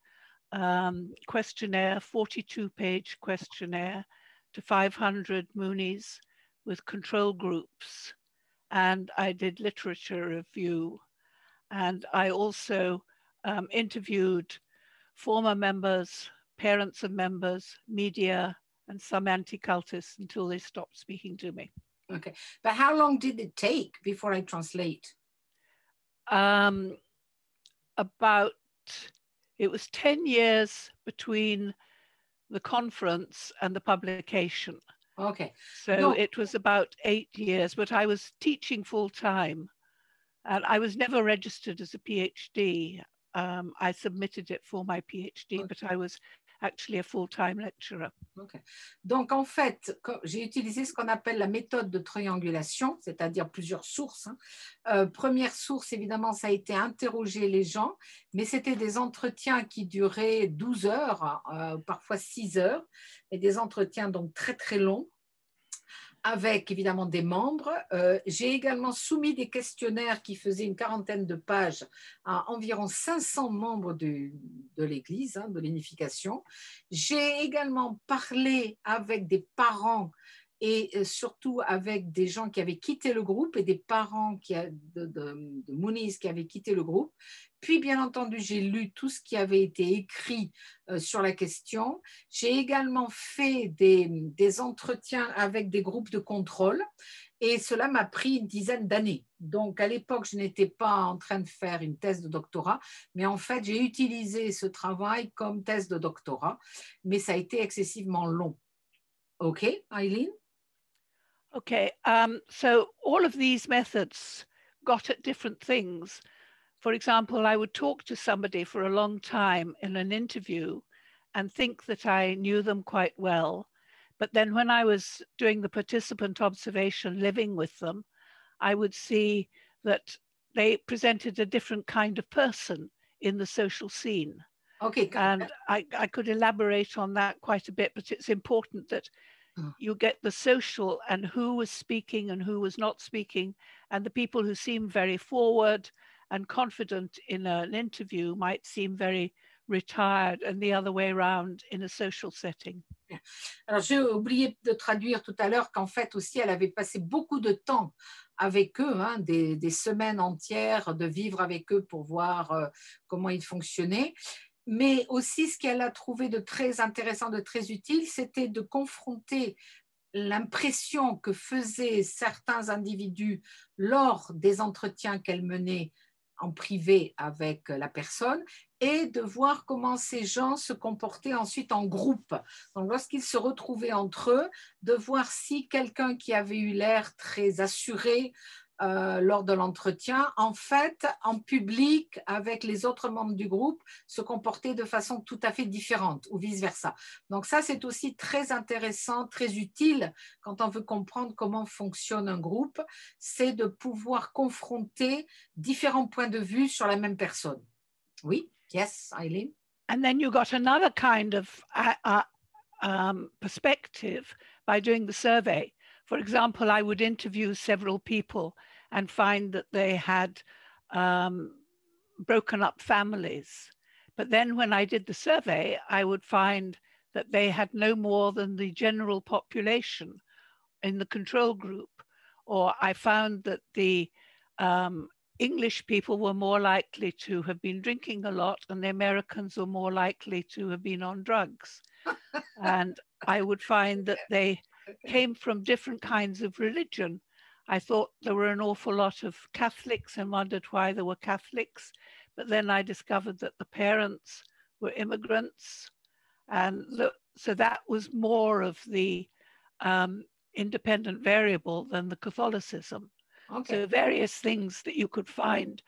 questionnaire, 42-page questionnaire to 500 Moonies with control groups. And I did literature review. And I also interviewed former members, parents of members, media, and some anti-cultists until they stopped speaking to me. Okay, but how long did it take before I translate? It was 10 years between the conference and the publication. Okay. So it was about 8 years, but I was teaching full time and I was never registered as a PhD. I submitted it for my PhD, okay. But I was actually a full-time lecturer. Okay. Donc, en fait, j'ai utilisé ce qu'on appelle la méthode de triangulation, c'est-à-dire plusieurs sources. Hein. Première source, évidemment, ça a été interroger les gens, mais c'était des entretiens qui duraient 12 heures, parfois 6 heures, et des entretiens donc très, très longs, avec évidemment des membres. J'ai également soumis des questionnaires qui faisaient une quarantaine de pages à environ 500 membres de l'Église, hein, de l'unification. J'ai également parlé avec des parents et surtout avec des gens qui avaient quitté le groupe et des parents de Moonies qui avaient quitté le groupe. Puis, bien entendu, j'ai lu tout ce qui avait été écrit sur la question. J'ai également fait des entretiens avec des groupes de contrôle et cela m'a pris une dizaine d'années. Donc, à l'époque, je n'étais pas en train de faire une thèse de doctorat, mais en fait, j'ai utilisé ce travail comme thèse de doctorat, mais ça a été excessivement long. OK, Eileen? Okay, so all of these methods got at different things. For example, I would talk to somebody for a long time in an interview and think that I knew them quite well. But then when I was doing the participant observation, living with them, I would see that they presented a different kind of person in the social scene. Okay. And I could elaborate on that quite a bit, but it's important that you get the social and who was speaking and who was not speaking, and the people who seem very forward and confident in an interview might seem very retired and the other way around in a social setting. Alors, j'ai oublié de traduire tout à l'heure qu'en fait aussi, elle avait passé beaucoup de temps avec eux, hein, des semaines entières de vivre avec eux pour voir comment ils fonctionnaient. Mais aussi, ce qu'elle a trouvé de très intéressant, de très utile, c'était de confronter l'impression que faisaient certains individus lors des entretiens qu'elle menait en privé avec la personne et de voir comment ces gens se comportaient ensuite en groupe. Donc, lorsqu'ils se retrouvaient entre eux, de voir si quelqu'un qui avait eu l'air très assuré lors de l'entretien, en fait, en public, avec les autres membres du groupe, se comportait de façon tout à fait différente ou vice-versa. Donc ça, c'est aussi très intéressant, très utile quand on veut comprendre comment fonctionne un groupe, c'est de pouvoir confronter différents points de vue sur la même personne. Oui, yes, Eileen? And then you got another kind of perspective by doing the survey. For example, I would interview several people and find that they had broken up families. But then when I did the survey, I would find that they had no more than the general population in the control group. Or I found that the English people were more likely to have been drinking a lot and the Americans were more likely to have been on drugs. And I would find that they came from different kinds of religion. I thought there were an awful lot of Catholics and wondered why there were Catholics. But then I discovered that the parents were immigrants. And so that was more of the independent variable than the Catholicism. Okay. So various things that you could find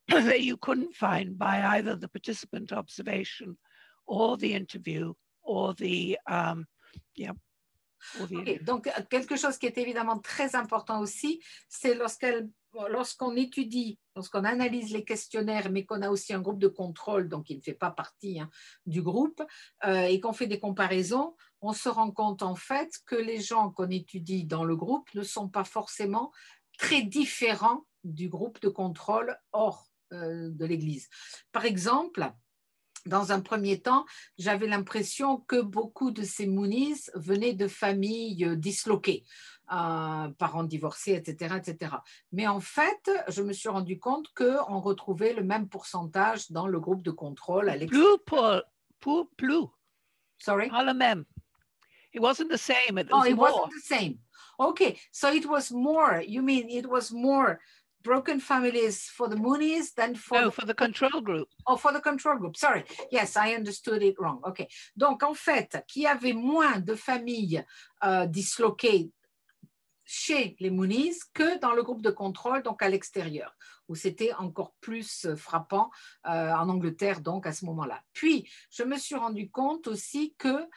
that you couldn't find by either the participant observation or the interview or the Okay. Donc, quelque chose qui est évidemment très important aussi, c'est lorsqu'on étudie, lorsqu'on analyse les questionnaires, mais qu'on a aussi un groupe de contrôle, donc qui ne fait pas partie du groupe, et qu'on fait des comparaisons, on se rend compte en fait que les gens qu'on étudie dans le groupe ne sont pas forcément très différents du groupe de contrôle hors de l'Église. Par exemple, dans un premier temps, j'avais l'impression que beaucoup de ces Moonies venaient de familles disloquées, parents divorcés, etc., etc. Mais en fait, je me suis rendu compte qu'on retrouvait le même pourcentage dans le groupe de contrôle à l'extérieur. Plus. Sorry? Pas le même. It wasn't the same. It was it more. wasn't the same. Okay, so it was more. You mean it was more broken families for the Moonies than for for the control group. Oh, for the control group. Sorry. Yes, I understood it wrong. Okay. Donc, en fait, qu'il y avait moins de familles disloquées chez les Moonies que dans le groupe de contrôle, donc à l'extérieur, où c'était encore plus frappant en Angleterre, donc à ce moment-là. Puis, je me suis rendu compte aussi que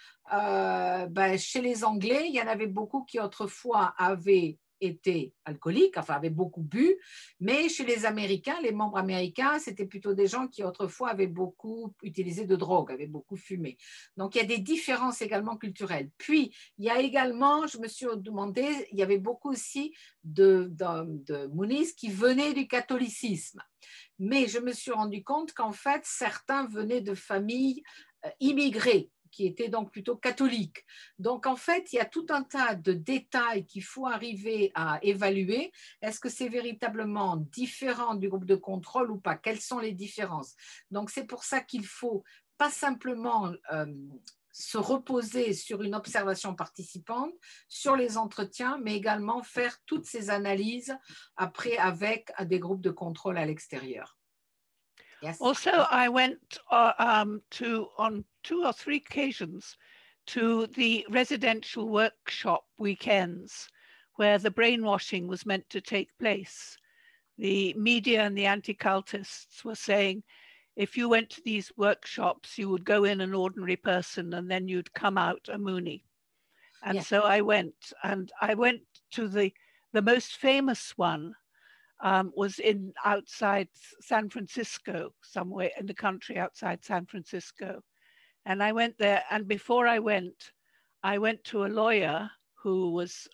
chez les Anglais, il y en avait beaucoup qui autrefois avaient étaient alcooliques, enfin avaient beaucoup bu, mais chez les Américains, les membres américains, c'était plutôt des gens qui autrefois avaient beaucoup utilisé de drogue, avaient beaucoup fumé. Donc il y a des différences également culturelles. Puis il y a également, je me suis demandé, il y avait beaucoup aussi de Moonies qui venaient du catholicisme. Mais je me suis rendu compte qu'en fait, certains venaient de familles immigrées, qui étaient donc plutôt catholiques. Donc, en fait, il y a tout un tas de détails qu'il faut arriver à évaluer. Est-ce que c'est véritablement différent du groupe de contrôle ou pas? Quelles sont les différences? Donc, c'est pour ça qu'il faut pas simplement se reposer sur une observation participante, sur les entretiens, mais également faire toutes ces analyses après avec des groupes de contrôle à l'extérieur. Yes. Also, I went on 2 or 3 occasions to the residential workshop weekends where the brainwashing was meant to take place. The media and the anti-cultists were saying, if you went to these workshops, you would go in an ordinary person and then you'd come out a Moonie. And Yeah. so I went to the most famous one. Was outside San Francisco, somewhere in the country outside San Francisco. And I went there, and before I went to a lawyer who was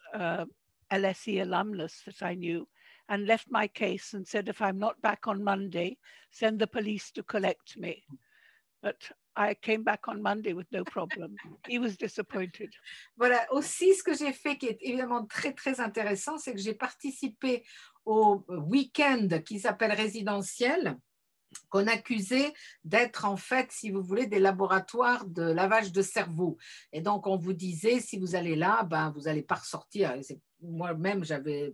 LSE alumnus that I knew, and left my case and said, if I'm not back on Monday, send the police to collect me. but I came back on Monday with no problem. He was disappointed. Voilà, aussi ce que j'ai fait qui est évidemment très très intéressant, c'est que j'ai participé au week-end qui s'appelle résidentiel, qu'on accusait d'être en fait, si vous voulez, des laboratoires de lavage de cerveau. Et donc, on vous disait, si vous allez là, ben, vous n'allez pas ressortir. Moi-même,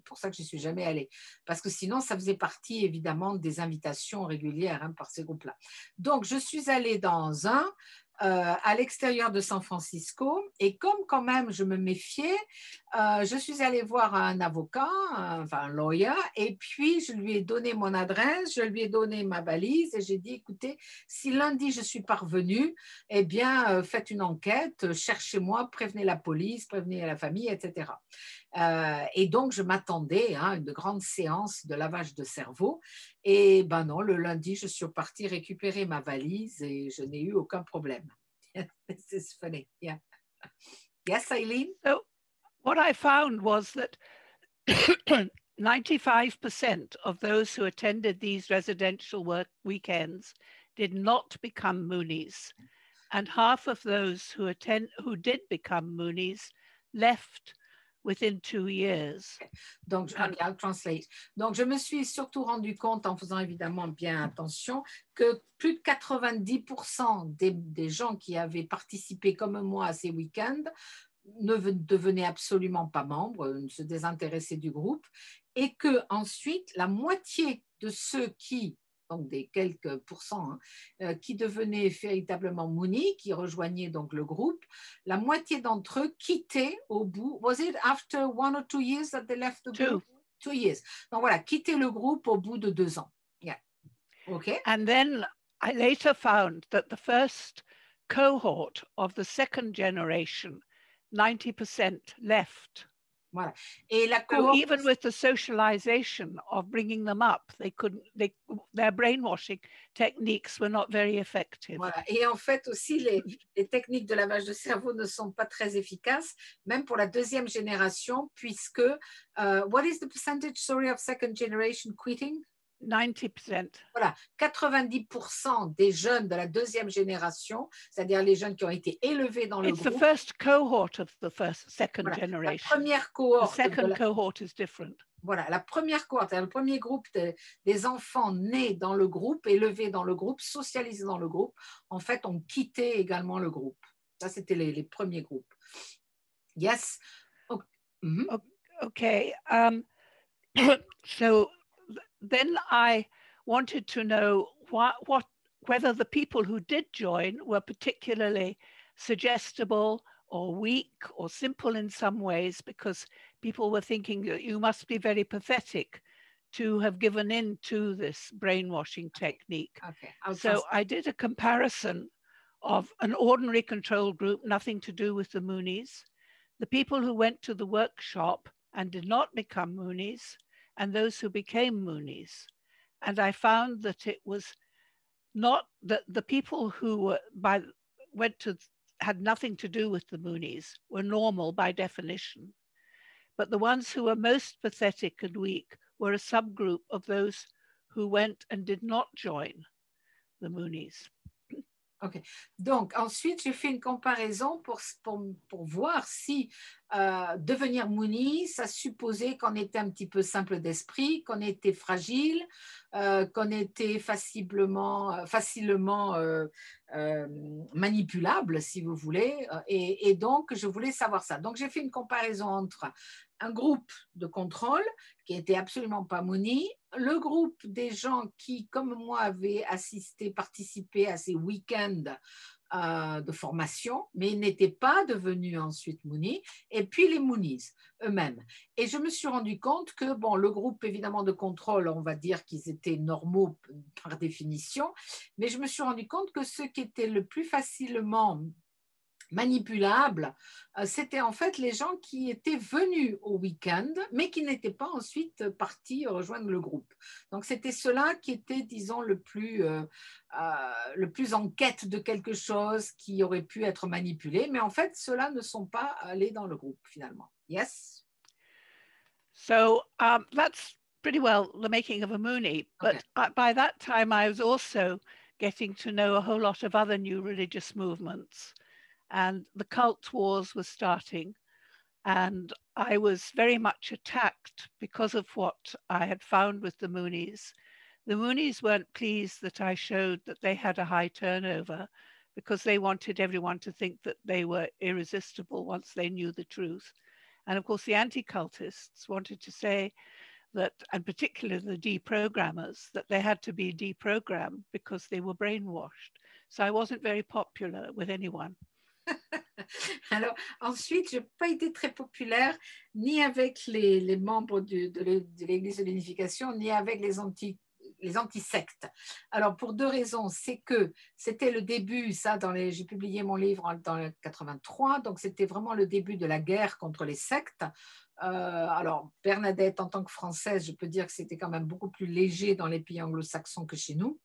pour ça que je n'y suis jamais allée. Parce que sinon, ça faisait partie, évidemment, des invitations régulières hein, par ces groupes-là. Donc, je suis allée dans à l'extérieur de San Francisco. Et comme quand même je me méfiais, je suis allée voir un avocat, un lawyer, et puis je lui ai donné mon adresse, je lui ai donné ma valise et j'ai dit, écoutez, si lundi je suis parvenue, eh bien, faites une enquête, cherchez-moi, prévenez la police, prévenez la famille, etc. Et donc, je m'attendais à une grande séance de lavage de cerveau. Et ben non, le lundi, je suis partie récupérer ma valise et je n'ai eu aucun problème. This is funny, yeah. Yes, Eileen? So what I found was that 95% of those who attended these residential work weekends did not become Moonies. And half of those who did become Moonies left within 2 years. Donc, I'll translate. Donc, je me suis surtout rendu compte, en faisant évidemment bien attention, que plus de 90% des gens qui avaient participé comme moi à ces week-ends ne devenaient absolument pas membres, ne se désintéressaient du groupe, et que ensuite, la moitié de ceux qui donc des quelques pourcents, qui devenaient véritablement Moonies, qui rejoignaient donc le groupe, la moitié d'entre eux quittaient au bout. Was it after 1 or 2 years that they left the group? 2 years. Donc voilà, quittaient le groupe au bout de 2 ans. Yeah. Okay. And then I later found that the first cohort of the second generation, 90% left. Voilà. Et la so even with the socialization of bringing them up, their brainwashing techniques were not very effective. Voilà. Et en fait aussi, les techniques de lavage de cerveau ne sont pas très efficaces, même pour la deuxième génération, puisque what is the percentage, sorry, of second generation quitting? 90%. Voilà, 90% des jeunes de la deuxième génération, c'est-à-dire les jeunes qui ont été élevés dans le It's groupe. The first cohort of the second voilà, generation. La première cohorte. The second cohort is different. Voilà, la première cohorte, le premier groupe des enfants nés dans le groupe, élevés dans le groupe, socialisés dans le groupe, en fait, ont quitté également le groupe. Ça, c'était les premiers groupes. Yes. Okay. Mm-hmm. Okay. So then I wanted to know whether the people who did join were particularly suggestible or weak or simple in some ways, because people were thinking that you must be very pathetic to have given in to this brainwashing technique. Okay. So I did a comparison of an ordinary control group, nothing to do with the Moonies, the people who went to the workshop and did not become Moonies, and those who became Moonies. And I found that it was not that the people who had nothing to do with the Moonies were normal by definition, but the ones who were most pathetic and weak were a subgroup of those who went and did not join the Moonies. Ok. Donc, ensuite, j'ai fait une comparaison pour voir si devenir Moonie, ça supposait qu'on était un petit peu simple d'esprit, qu'on était fragile, qu'on était facilement manipulable, si vous voulez. Et donc, je voulais savoir ça. Donc, j'ai fait une comparaison entre un groupe de contrôle qui n'était absolument pas Moonie, le groupe des gens qui, comme moi, avaient participé à ces week-ends de formation, mais n'étaient pas devenus ensuite Moonies, et puis les Moonies eux-mêmes. Et je me suis rendu compte que, bon, le groupe évidemment de contrôle, on va dire qu'ils étaient normaux par définition, mais je me suis rendu compte que ceux qui étaient le plus facilement manipulables, c'était en fait les gens qui étaient venus au week-end, mais qui n'étaient pas ensuite partis rejoindre le groupe. Donc, c'était ceux-là qui étaient, disons, le plus en quête de quelque chose qui aurait pu être manipulé, mais en fait, ceux-là ne sont pas allés dans le groupe, finalement. Yes? So, that's pretty well the making of a Moonie, but okay. By that time, I was also getting to know a whole lot of other new religious movements. And the cult wars were starting. And I was very much attacked because of what I had found with the Moonies. The Moonies weren't pleased that I showed that they had a high turnover, because they wanted everyone to think that they were irresistible once they knew the truth. And of course, the anti-cultists wanted to say that, and particularly the deprogrammers, that they had to be deprogrammed because they were brainwashed. So I wasn't very popular with anyone. Alors, ensuite, je n'ai pas été très populaire ni avec les membres de l'Église de l'Unification, ni avec les anti-sectes. Alors, pour deux raisons. C'est que c'était le début, ça, j'ai publié mon livre dans le 83, donc c'était vraiment le début de la guerre contre les sectes. Alors, Bernadette, en tant que Française, je peux dire que c'était quand même beaucoup plus léger dans les pays anglo-saxons que chez nous,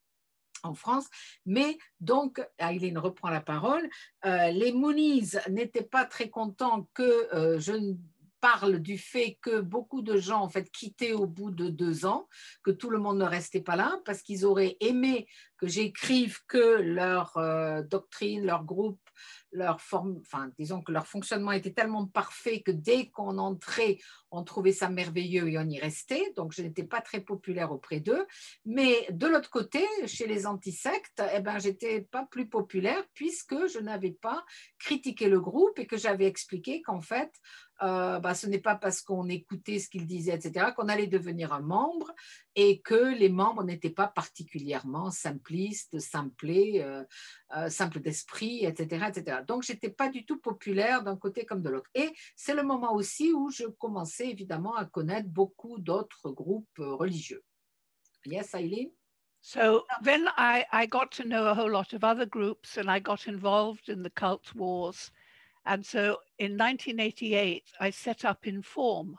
en France, mais donc, Eileen reprend la parole, les Moonies n'étaient pas très contents que je ne parle du fait que beaucoup de gens en fait quittaient au bout de 2 ans, que tout le monde ne restait pas là, parce qu'ils auraient aimé que j'écrive que leur doctrine, leur groupe, leur forme, enfin, disons que leur fonctionnement était tellement parfait que dès qu'on entrait, on trouvait ça merveilleux et on y restait. Donc, je n'étais pas très populaire auprès d'eux. Mais de l'autre côté, chez les antisectes, eh ben, j'étais pas plus populaire puisque je n'avais pas critiqué le groupe et que j'avais expliqué qu'en fait, ce n'est pas parce qu'on écoutait ce qu'ils disaient, etc., qu'on allait devenir un membre et que les membres n'étaient pas particulièrement simplistes, simplés, simples d'esprit, etc., etc. Donc, je n'étais pas du tout populaire d'un côté comme de l'autre. Et c'est le moment aussi où je commençais évidemment à connaître beaucoup d'autres groupes religieux. Yes, Eileen? So then I got to know a whole lot of other groups, and I got involved in the cult wars. And so in 1988, I set up Inform,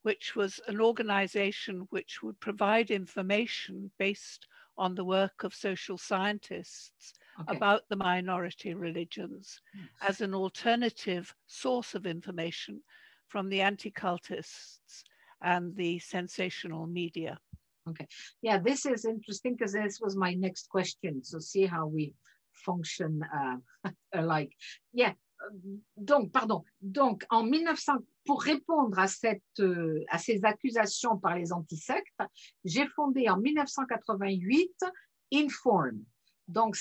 which was an organization which would provide information based on the work of social scientists about the minority religions as an alternative source of information from the anti-cultists and the sensational media. Okay. Yeah, this is interesting because this was my next question. So see how we function alike. Yeah. Donc, en 1900, pour répondre à ces accusations par les antisectes, j'ai fondé en 1988 Inform. Donc,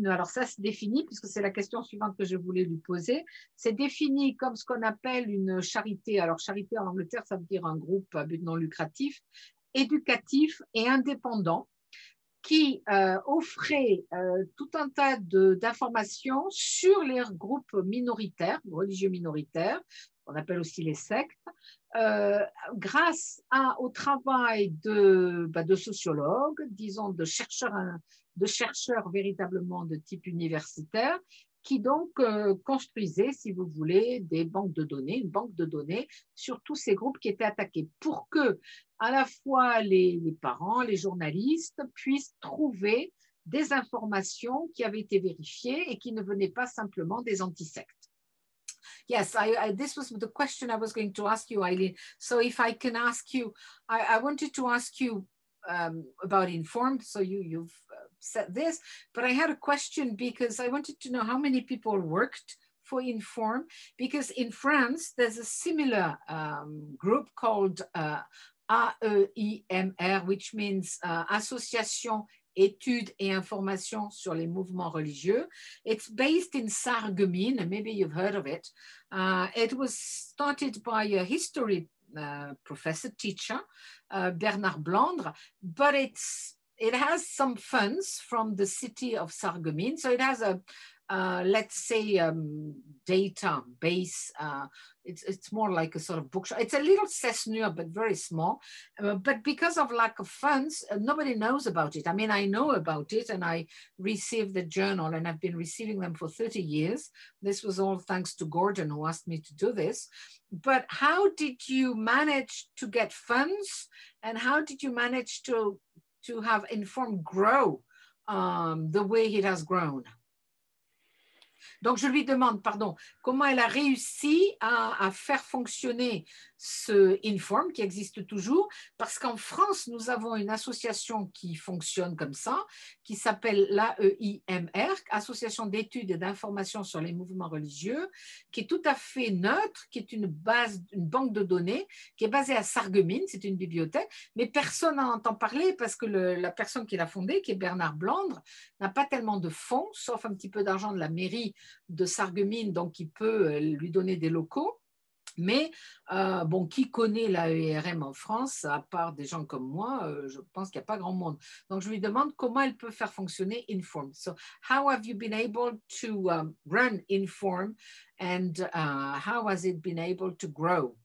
alors ça se définit, puisque c'est la question suivante que je voulais lui poser, c'est défini comme ce qu'on appelle une charité. Alors, charité en Angleterre, ça veut dire un groupe à but non lucratif, éducatif et indépendant, qui offrait tout un tas d'informations sur les groupes minoritaires, religieux minoritaires, qu'on appelle aussi les sectes, grâce au travail de sociologues, disons de chercheurs véritablement de type universitaire, qui donc construisaient, si vous voulez, une banque de données sur tous ces groupes qui étaient attaqués, pour que à la fois les parents, les journalistes puissent trouver des informations qui avaient été vérifiées et qui ne venaient pas simplement des antisectes. Yes, this was the question I was going to ask you, Eileen. So if I can ask you, I wanted to ask you about Informed, so you've said this, but I had a question because I wanted to know how many people worked for Inform, because in France, there's a similar group called AEIMR, which means Association Études et Informations sur les mouvements religieux. It's based in Sarreguemines, and maybe you've heard of it. It was started by a history professor, teacher, Bernard Blandre, but it has some funds from the city of Sarreguemines, so it has a let's say database. It's more like a sort of bookshop. It's a little Cessnure, but very small. But because of lack of funds, nobody knows about it. I mean, I know about it, and I received the journal, and I've been receiving them for 30 years. This was all thanks to Gordon, who asked me to do this. But how did you manage to get funds, and how did you manage to have Inform grow the way it has grown? Donc, je lui demande, pardon, comment elle a réussi à faire fonctionner ce Inform qui existe toujours, parce qu'en France, nous avons une association qui fonctionne comme ça, qui s'appelle l'AEIMR, Association d'études et d'informations sur les mouvements religieux, qui est tout à fait neutre, qui est une banque de données, qui est basée à Sarreguemines, c'est une bibliothèque, mais personne n'en entend parler parce que la personne qui l'a fondée, qui est Bernard Blandre, n'a pas tellement de fonds, sauf un petit peu d'argent de la mairie de Sarreguemines, donc il peut lui donner des locaux. Mais bon, qui connaît l'AERM en France, à part des gens comme moi, je pense qu'il n'y a pas grand monde. Donc, je lui demande comment elle peut faire fonctionner Inform. So, how have you been able to run Inform and how has it been able to grow?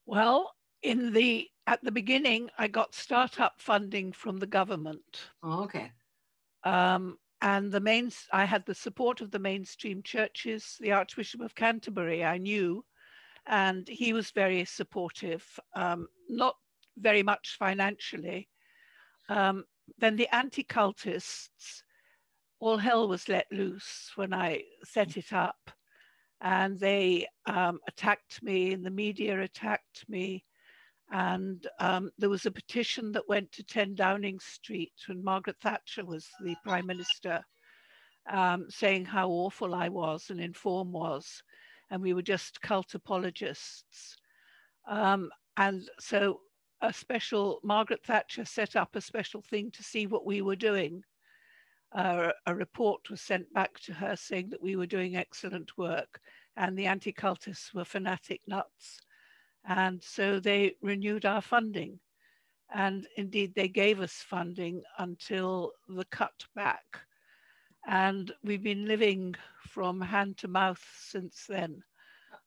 Well, at the beginning, I got startup funding from the government. Oh, okay. And I had the support of the mainstream churches. The Archbishop of Canterbury I knew, and he was very supportive, not very much financially. Then the anti-cultists, all hell was let loose when I set it up. And they attacked me, and the media attacked me. And there was a petition that went to 10 Downing Street when Margaret Thatcher was the Prime Minister, saying how awful I was and Inform was, and we were just cult apologists. And so Margaret Thatcher set up a special thing to see what we were doing. A report was sent back to her saying that we were doing excellent work and the anti-cultists were fanatic nuts. And so they renewed our funding. And indeed, they gave us funding until the cutback. And we've been living from hand to mouth since then.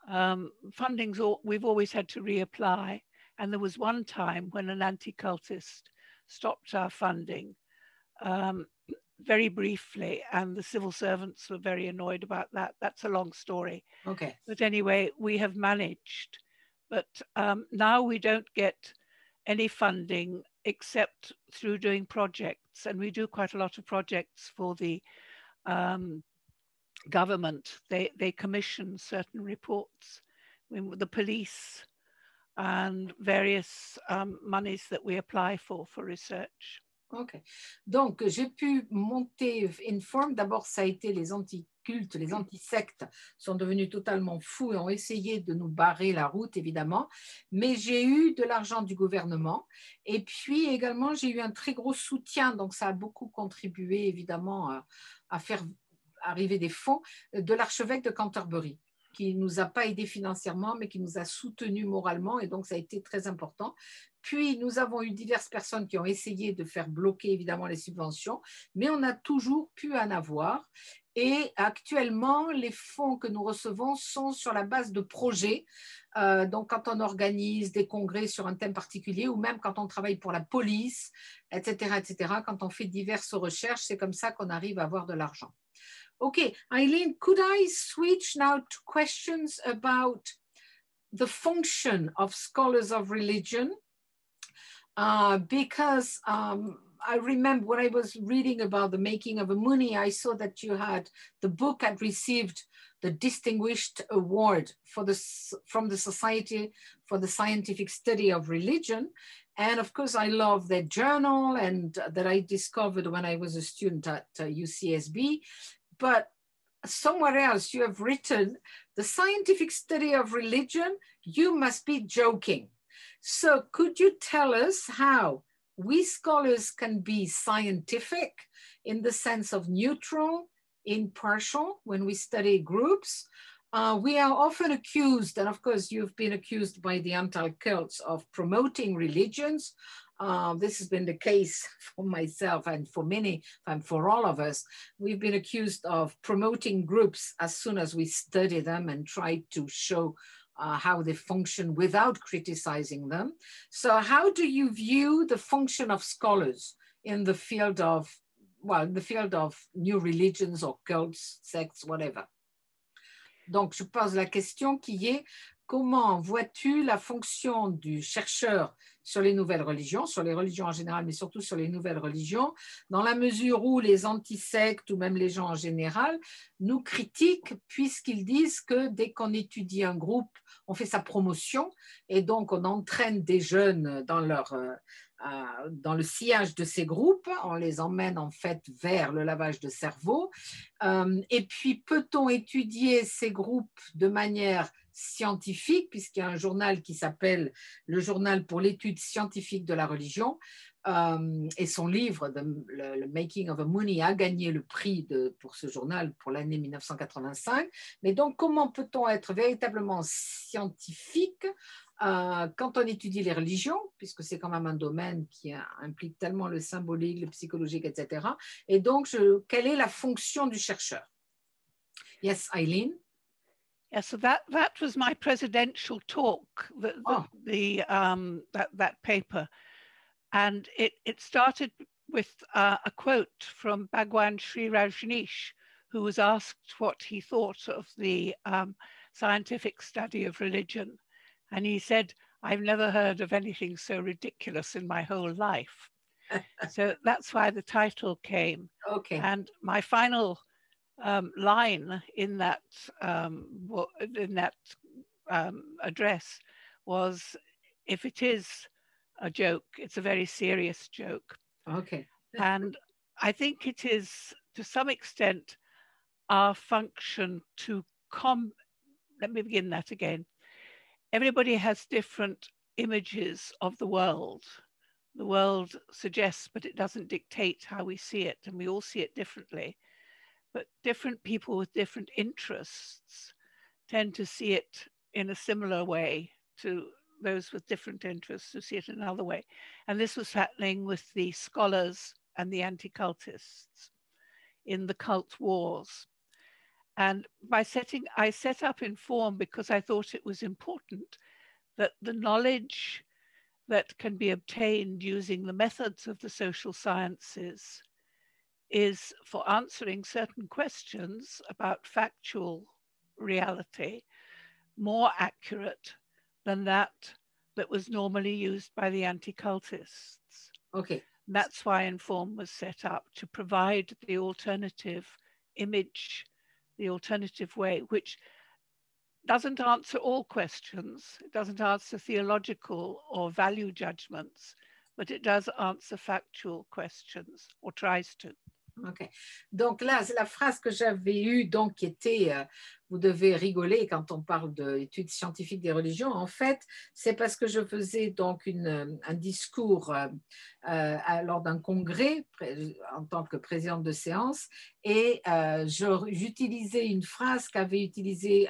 We've always had to reapply. And there was one time when an anti-cultist stopped our funding very briefly, and the civil servants were very annoyed about that. That's a long story. Okay. But anyway, we have managed. But now we don't get any funding except through doing projects. And we do quite a lot of projects for the government. They commission certain reports, the police, and various monies that we apply for research. Ok. Donc, j'ai pu monter Inform. D'abord, ça a été les anti-cultes, les anti-sectes sont devenus totalement fous et ont essayé de nous barrer la route, évidemment. Mais j'ai eu de l'argent du gouvernement. Et puis, également, j'ai eu un très gros soutien. Donc, ça a beaucoup contribué, évidemment, à faire arriver des fonds de l'archevêque de Canterbury, qui ne nous a pas aidés financièrement, mais qui nous a soutenus moralement. Et donc, ça a été très important. Puis, nous avons eu diverses personnes qui ont essayé de faire bloquer, évidemment, les subventions, mais on a toujours pu en avoir. Et actuellement, les fonds que nous recevons sont sur la base de projets. Donc, quand on organise des congrès sur un thème particulier ou même quand on travaille pour la police, etc., quand on fait diverses recherches, c'est comme ça qu'on arrive à avoir de l'argent. Okay, Eileen, could I switch now to questions about the function of scholars of religion? Because I remember when I was reading about the making of a Muni, I saw that the book had received the Distinguished Award from the Society for the Scientific Study of Religion. And of course, I love that journal and that I discovered when I was a student at UCSB. But somewhere else you have written, the scientific study of religion, you must be joking. So could you tell us how we scholars can be scientific in the sense of neutral, impartial when we study groups? We are often accused, and of course you've been accused by the anti-cults of promoting religions. This has been the case for myself and for many, and for all of us. We've been accused of promoting groups as soon as we study them and try to show how they function without criticizing them. So how do you view the function of scholars in the field of, new religions or cults, sects, whatever? Donc, je pose la question qui est, comment vois-tu la fonction du chercheur sur les nouvelles religions, sur les religions en général, mais surtout sur les nouvelles religions, dans la mesure où les antisectes ou même les gens en général nous critiquent puisqu'ils disent que dès qu'on étudie un groupe, on fait sa promotion et donc on entraîne des jeunes dans le sillage de ces groupes, on les emmène en fait vers le lavage de cerveau. Et puis, peut-on étudier ces groupes de manière scientifique, puisqu'il y a un journal qui s'appelle le Journal pour l'étude scientifique de la religion, et son livre, le Making of a Mooney, a gagné le prix pour ce journal pour l'année 1985. Mais donc, comment peut-on être véritablement scientifique quand on étudie les religions, puisque c'est quand même un domaine qui implique tellement le symbolique, le psychologique, etc. Et donc, quelle est la fonction du chercheur? Yes, Eileen? Yeah, so that was my presidential talk, that paper. And it started with a quote from Bhagwan Sri Rajneesh, who was asked what he thought of the scientific study of religion. And he said, "I've never heard of anything so ridiculous in my whole life." So that's why the title came. Okay. And my final line in that address was, "If it is a joke, it's a very serious joke." Okay. And I think it is, to some extent, our function to let me begin that again. Everybody has different images of the world. The world suggests, but it doesn't dictate how we see it, and we all see it differently. But different people with different interests tend to see it in a similar way to those with different interests who see it in another way. And this was happening with the scholars and the anti-cultists in the cult wars. And I set up Inform because I thought it was important that the knowledge that can be obtained using the methods of the social sciences is for answering certain questions about factual reality more accurate than that was normally used by the anti-cultists. Okay. That's why Inform was set up, to provide the alternative image, the alternative way, which doesn't answer all questions. It doesn't answer theological or value judgments, but it does answer factual questions, or tries to. Ok. Donc là, c'est la phrase que j'avais eue, donc, qui était vous devez rigoler quand on parle d'études scientifiques des religions. En fait, c'est parce que je faisais donc un discours lors d'un congrès en tant que présidente de séance, et j'utilisais une phrase qu'avait utilisée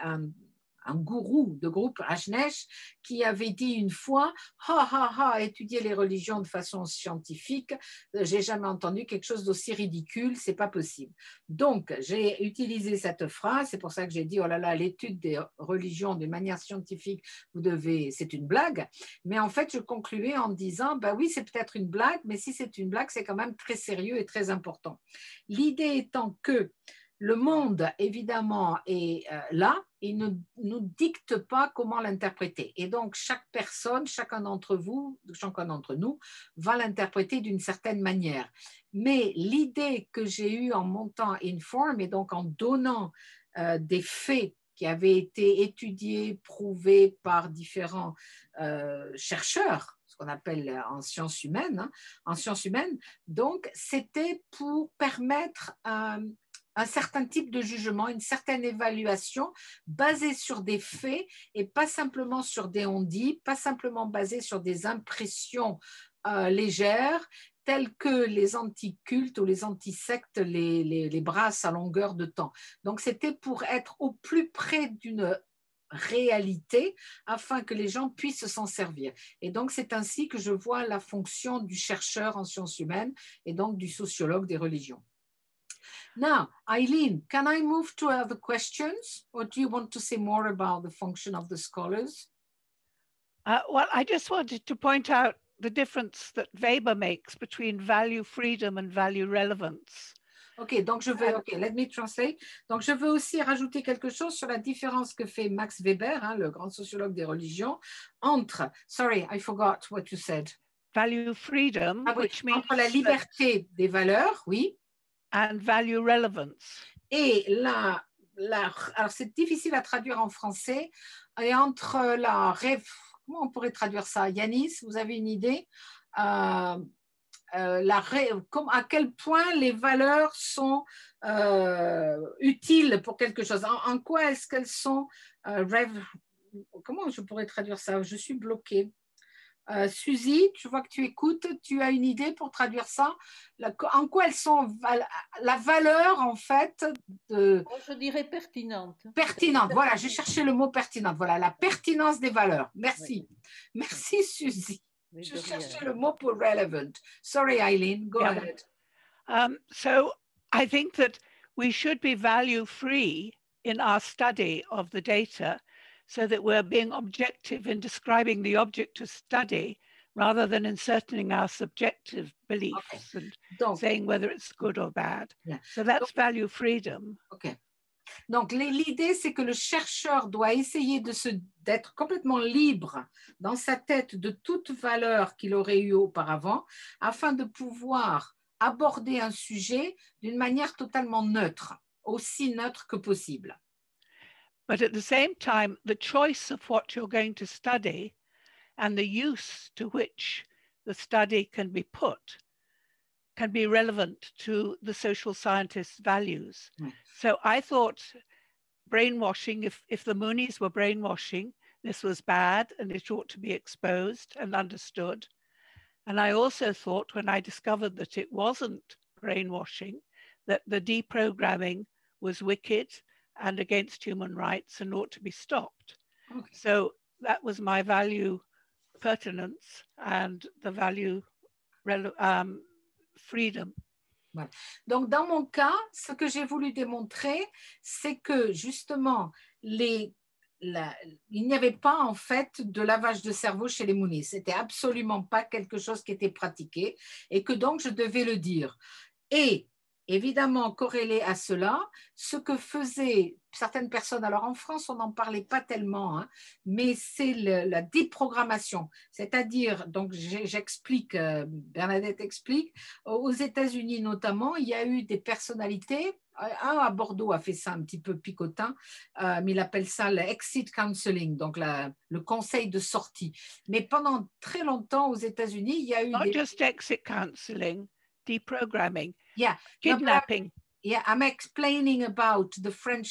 un gourou de groupe, Rajneesh, qui avait dit une fois « Ha ha ha, étudier les religions de façon scientifique, j'ai jamais entendu quelque chose d'aussi ridicule, c'est pas possible. » Donc, j'ai utilisé cette phrase, c'est pour ça que j'ai dit « Oh là là, l'étude des religions de manière scientifique, c'est une blague. » Mais en fait, je concluais en disant « Ben oui, c'est peut-être une blague, mais si c'est une blague, c'est quand même très sérieux et très important. » L'idée étant que le monde, évidemment, est là, il ne nous dicte pas comment l'interpréter. Et donc, chaque personne, chacun d'entre nous, va l'interpréter d'une certaine manière. Mais l'idée que j'ai eue en montant Inform, et donc en donnant des faits qui avaient été étudiés, prouvés par différents chercheurs, ce qu'on appelle en sciences humaines, donc c'était pour permettre un certain type de jugement, une certaine évaluation basée sur des faits et pas simplement sur des on-dit, pas simplement basée sur des impressions légères telles que les anti-cultes ou les anti-sectes les brassent à longueur de temps. Donc c'était pour être au plus près d'une réalité afin que les gens puissent s'en servir. Et donc c'est ainsi que je vois la fonction du chercheur en sciences humaines et donc du sociologue des religions. Now, Eileen, can I move to other questions, or do you want to say more about the function of the scholars? Well, I just wanted to point out the difference that Weber makes between value freedom and value relevance. Ok, donc je veux, ok, let me translate. Donc je veux aussi rajouter quelque chose sur la différence que fait Max Weber, hein, le grand sociologue des religions, entre, sorry, I forgot what you said. Value freedom, Ah oui, which means entre la liberté des valeurs, oui, and value relevance. et alors c'est difficile à traduire en français, et entre comment on pourrait traduire ça? Yanis, vous avez une idée? À quel point les valeurs sont utiles pour quelque chose. En quoi est-ce qu'elles sont comment je pourrais traduire ça? Je suis bloquée. Suzy, je vois que tu écoutes, tu as une idée pour traduire ça? En quoi elles sont la valeur en fait de... Je dirais pertinente. Pertinente, voilà, j'ai cherché le mot pertinente. Voilà, la pertinence des valeurs. Merci. Oui. Merci Suzy. Mais Je de cherchais rien. le mot pour relevant. Sorry Eileen, go ahead. So I think that we should be value free in our study of the data so that we're being objective in describing the object to study rather than inserting our subjective beliefs and saying whether it's good or bad. Yeah. So that's value freedom. Okay. Donc, l'idée, c'est que le chercheur doit essayer d'être complètement libre dans sa tête de toute valeur qu'il aurait eue auparavant afin de pouvoir aborder un sujet d'une manière totalement neutre, aussi neutre que possible. But at the same time, the choice of what you're going to study and the use to which the study can be put can be relevant to the social scientists' values. Mm. So I thought brainwashing, if the Moonies were brainwashing, this was bad and it ought to be exposed and understood. And I also thought when I discovered that it wasn't brainwashing, that the deprogramming was wicked and against human rights and ought to be stopped. Okay. So that was my value pertinence and the value freedom. Voilà. Donc, dans mon cas, ce que j'ai voulu démontrer, c'est que justement, il n'y avait pas en fait de lavage de cerveau chez les Moonies. C'était absolument pas quelque chose qui était pratiqué et que donc je devais le dire. Et évidemment, corrélé à cela, ce que faisaient certaines personnes, alors en France, on n'en parlait pas tellement, hein, mais c'est la déprogrammation, c'est-à-dire, donc j'explique, Bernadette explique, aux États-Unis notamment, il y a eu des personnalités, un à Bordeaux a fait ça un petit peu picotin, mais il appelle ça le exit counseling, donc le conseil de sortie. Mais pendant très longtemps aux États-Unis, il y a eu Not just exit counseling, deprogramming, yeah, kidnapping. Yeah, I'm explaining about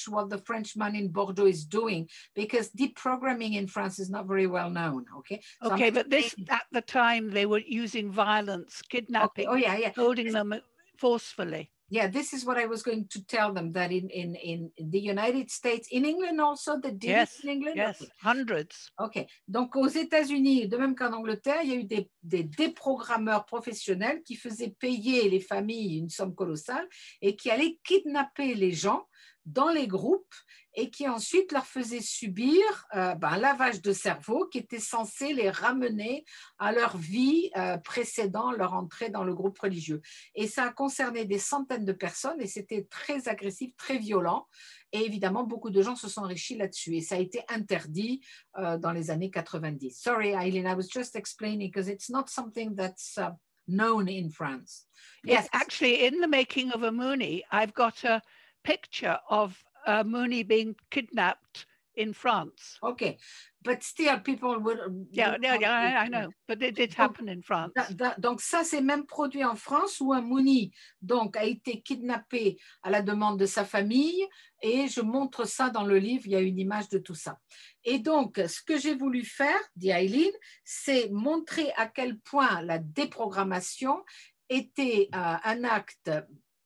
what the Frenchman in Bordeaux is doing, because deprogramming in France is not very well known, okay? So okay, but this, at the time, they were using violence, kidnapping, okay. Oh, yeah. holding them forcefully. Yeah, this is what I was going to tell them, that in the United States, in England also, they did it in England? Yes, okay. Hundreds. OK. Donc, aux États-Unis, de même qu'en Angleterre, il y a eu des déprogrammeurs professionnels qui faisaient payer les familles une somme colossale et qui allaient kidnapper les gens dans les groupes et qui ensuite leur faisaient subir un lavage de cerveau qui était censé les ramener à leur vie précédant leur entrée dans le groupe religieux. Et ça a concerné des centaines de personnes et c'était très agressif, très violent. Et évidemment, beaucoup de gens se sont enrichis là-dessus. Et ça a été interdit dans les années 90. Sorry, Eileen, I was just explaining because it's not something that's known in France. Yes, actually, in the making of a Moonie, I've got a picture of a Moonie being kidnapped in France. Okay, but still people would... Yeah, I know, but it did happen in France. Donc ça, c'est même produit en France où un Moonie donc, a été kidnappé à la demande de sa famille et je montre ça dans le livre, il y a une image de tout ça. Et donc, ce que j'ai voulu faire, dit Eileen, c'est montrer à quel point la déprogrammation était un acte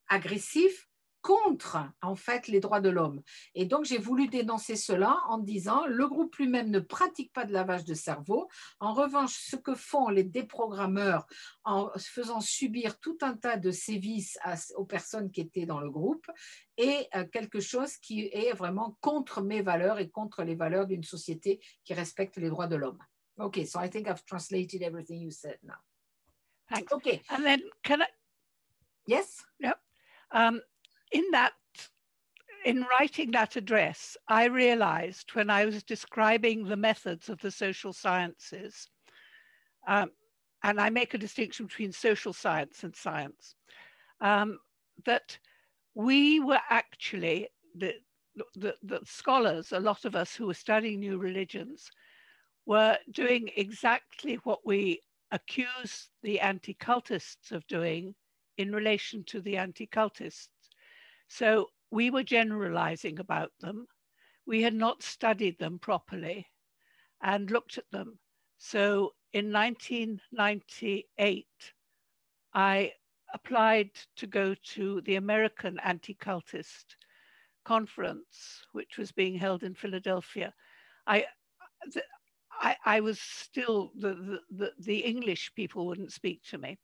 agressif contre, en fait, les droits de l'homme. Et donc, j'ai voulu dénoncer cela en disant, le groupe lui-même ne pratique pas de lavage de cerveau. En revanche, ce que font les déprogrammeurs en faisant subir tout un tas de sévices aux personnes qui étaient dans le groupe est quelque chose qui est vraiment contre mes valeurs et contre les valeurs d'une société qui respecte les droits de l'homme. Okay, so I think I've translated everything you said now. Thanks. Okay. And then can I? Yes? Yep. in writing that address, I realized when I was describing the methods of the social sciences, and I make a distinction between social science and science, that we were actually, the scholars, a lot of us who were studying new religions, were doing exactly what we accuse the anti-cultists of doing in relation to the anti-cultists. So we were generalizing about them. We had not studied them properly and looked at them. So in 1998, I applied to go to the American Anti-Cultist Conference, which was being held in Philadelphia. I was still, the English people wouldn't speak to me.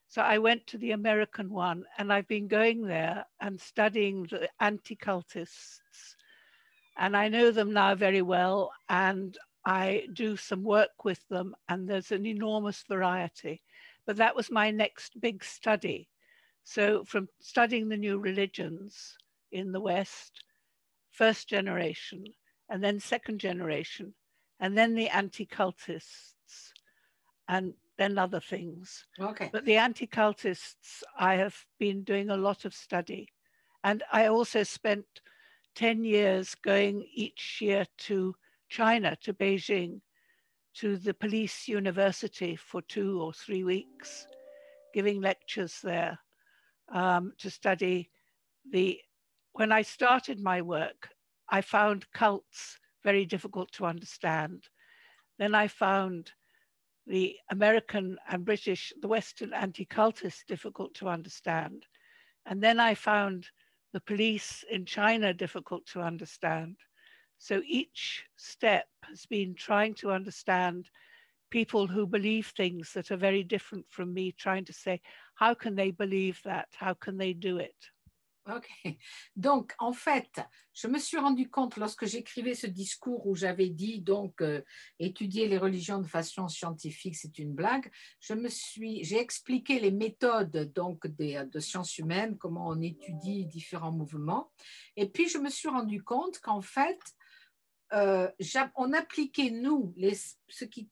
So I went to the American one, and I've been going there and studying the anti-cultists. And I know them now very well, and I do some work with them, and there's an enormous variety. But that was my next big study. So from studying the new religions in the West, first generation, and then second generation, and then the anti-cultists, and then other things. Okay. But the anti-cultists, I have been doing a lot of study. And I also spent 10 years going each year to China, to Beijing, to the police university for 2 or 3 weeks, giving lectures there to study when I started my work, I found cults very difficult to understand. Then I found the American and British, the Western anti-cultists difficult to understand. And then I found the police in China difficult to understand. So each step has been trying to understand people who believe things that are very different from me, trying to say, how can they believe that? How can they do it? Ok. Donc, en fait, je me suis rendu compte lorsque j'écrivais ce discours où j'avais dit, donc, étudier les religions de façon scientifique, c'est une blague. J'ai expliqué les méthodes donc, de sciences humaines, comment on étudie différents mouvements. Et puis, je me suis rendu compte qu'en fait, on appliquait, ceux qui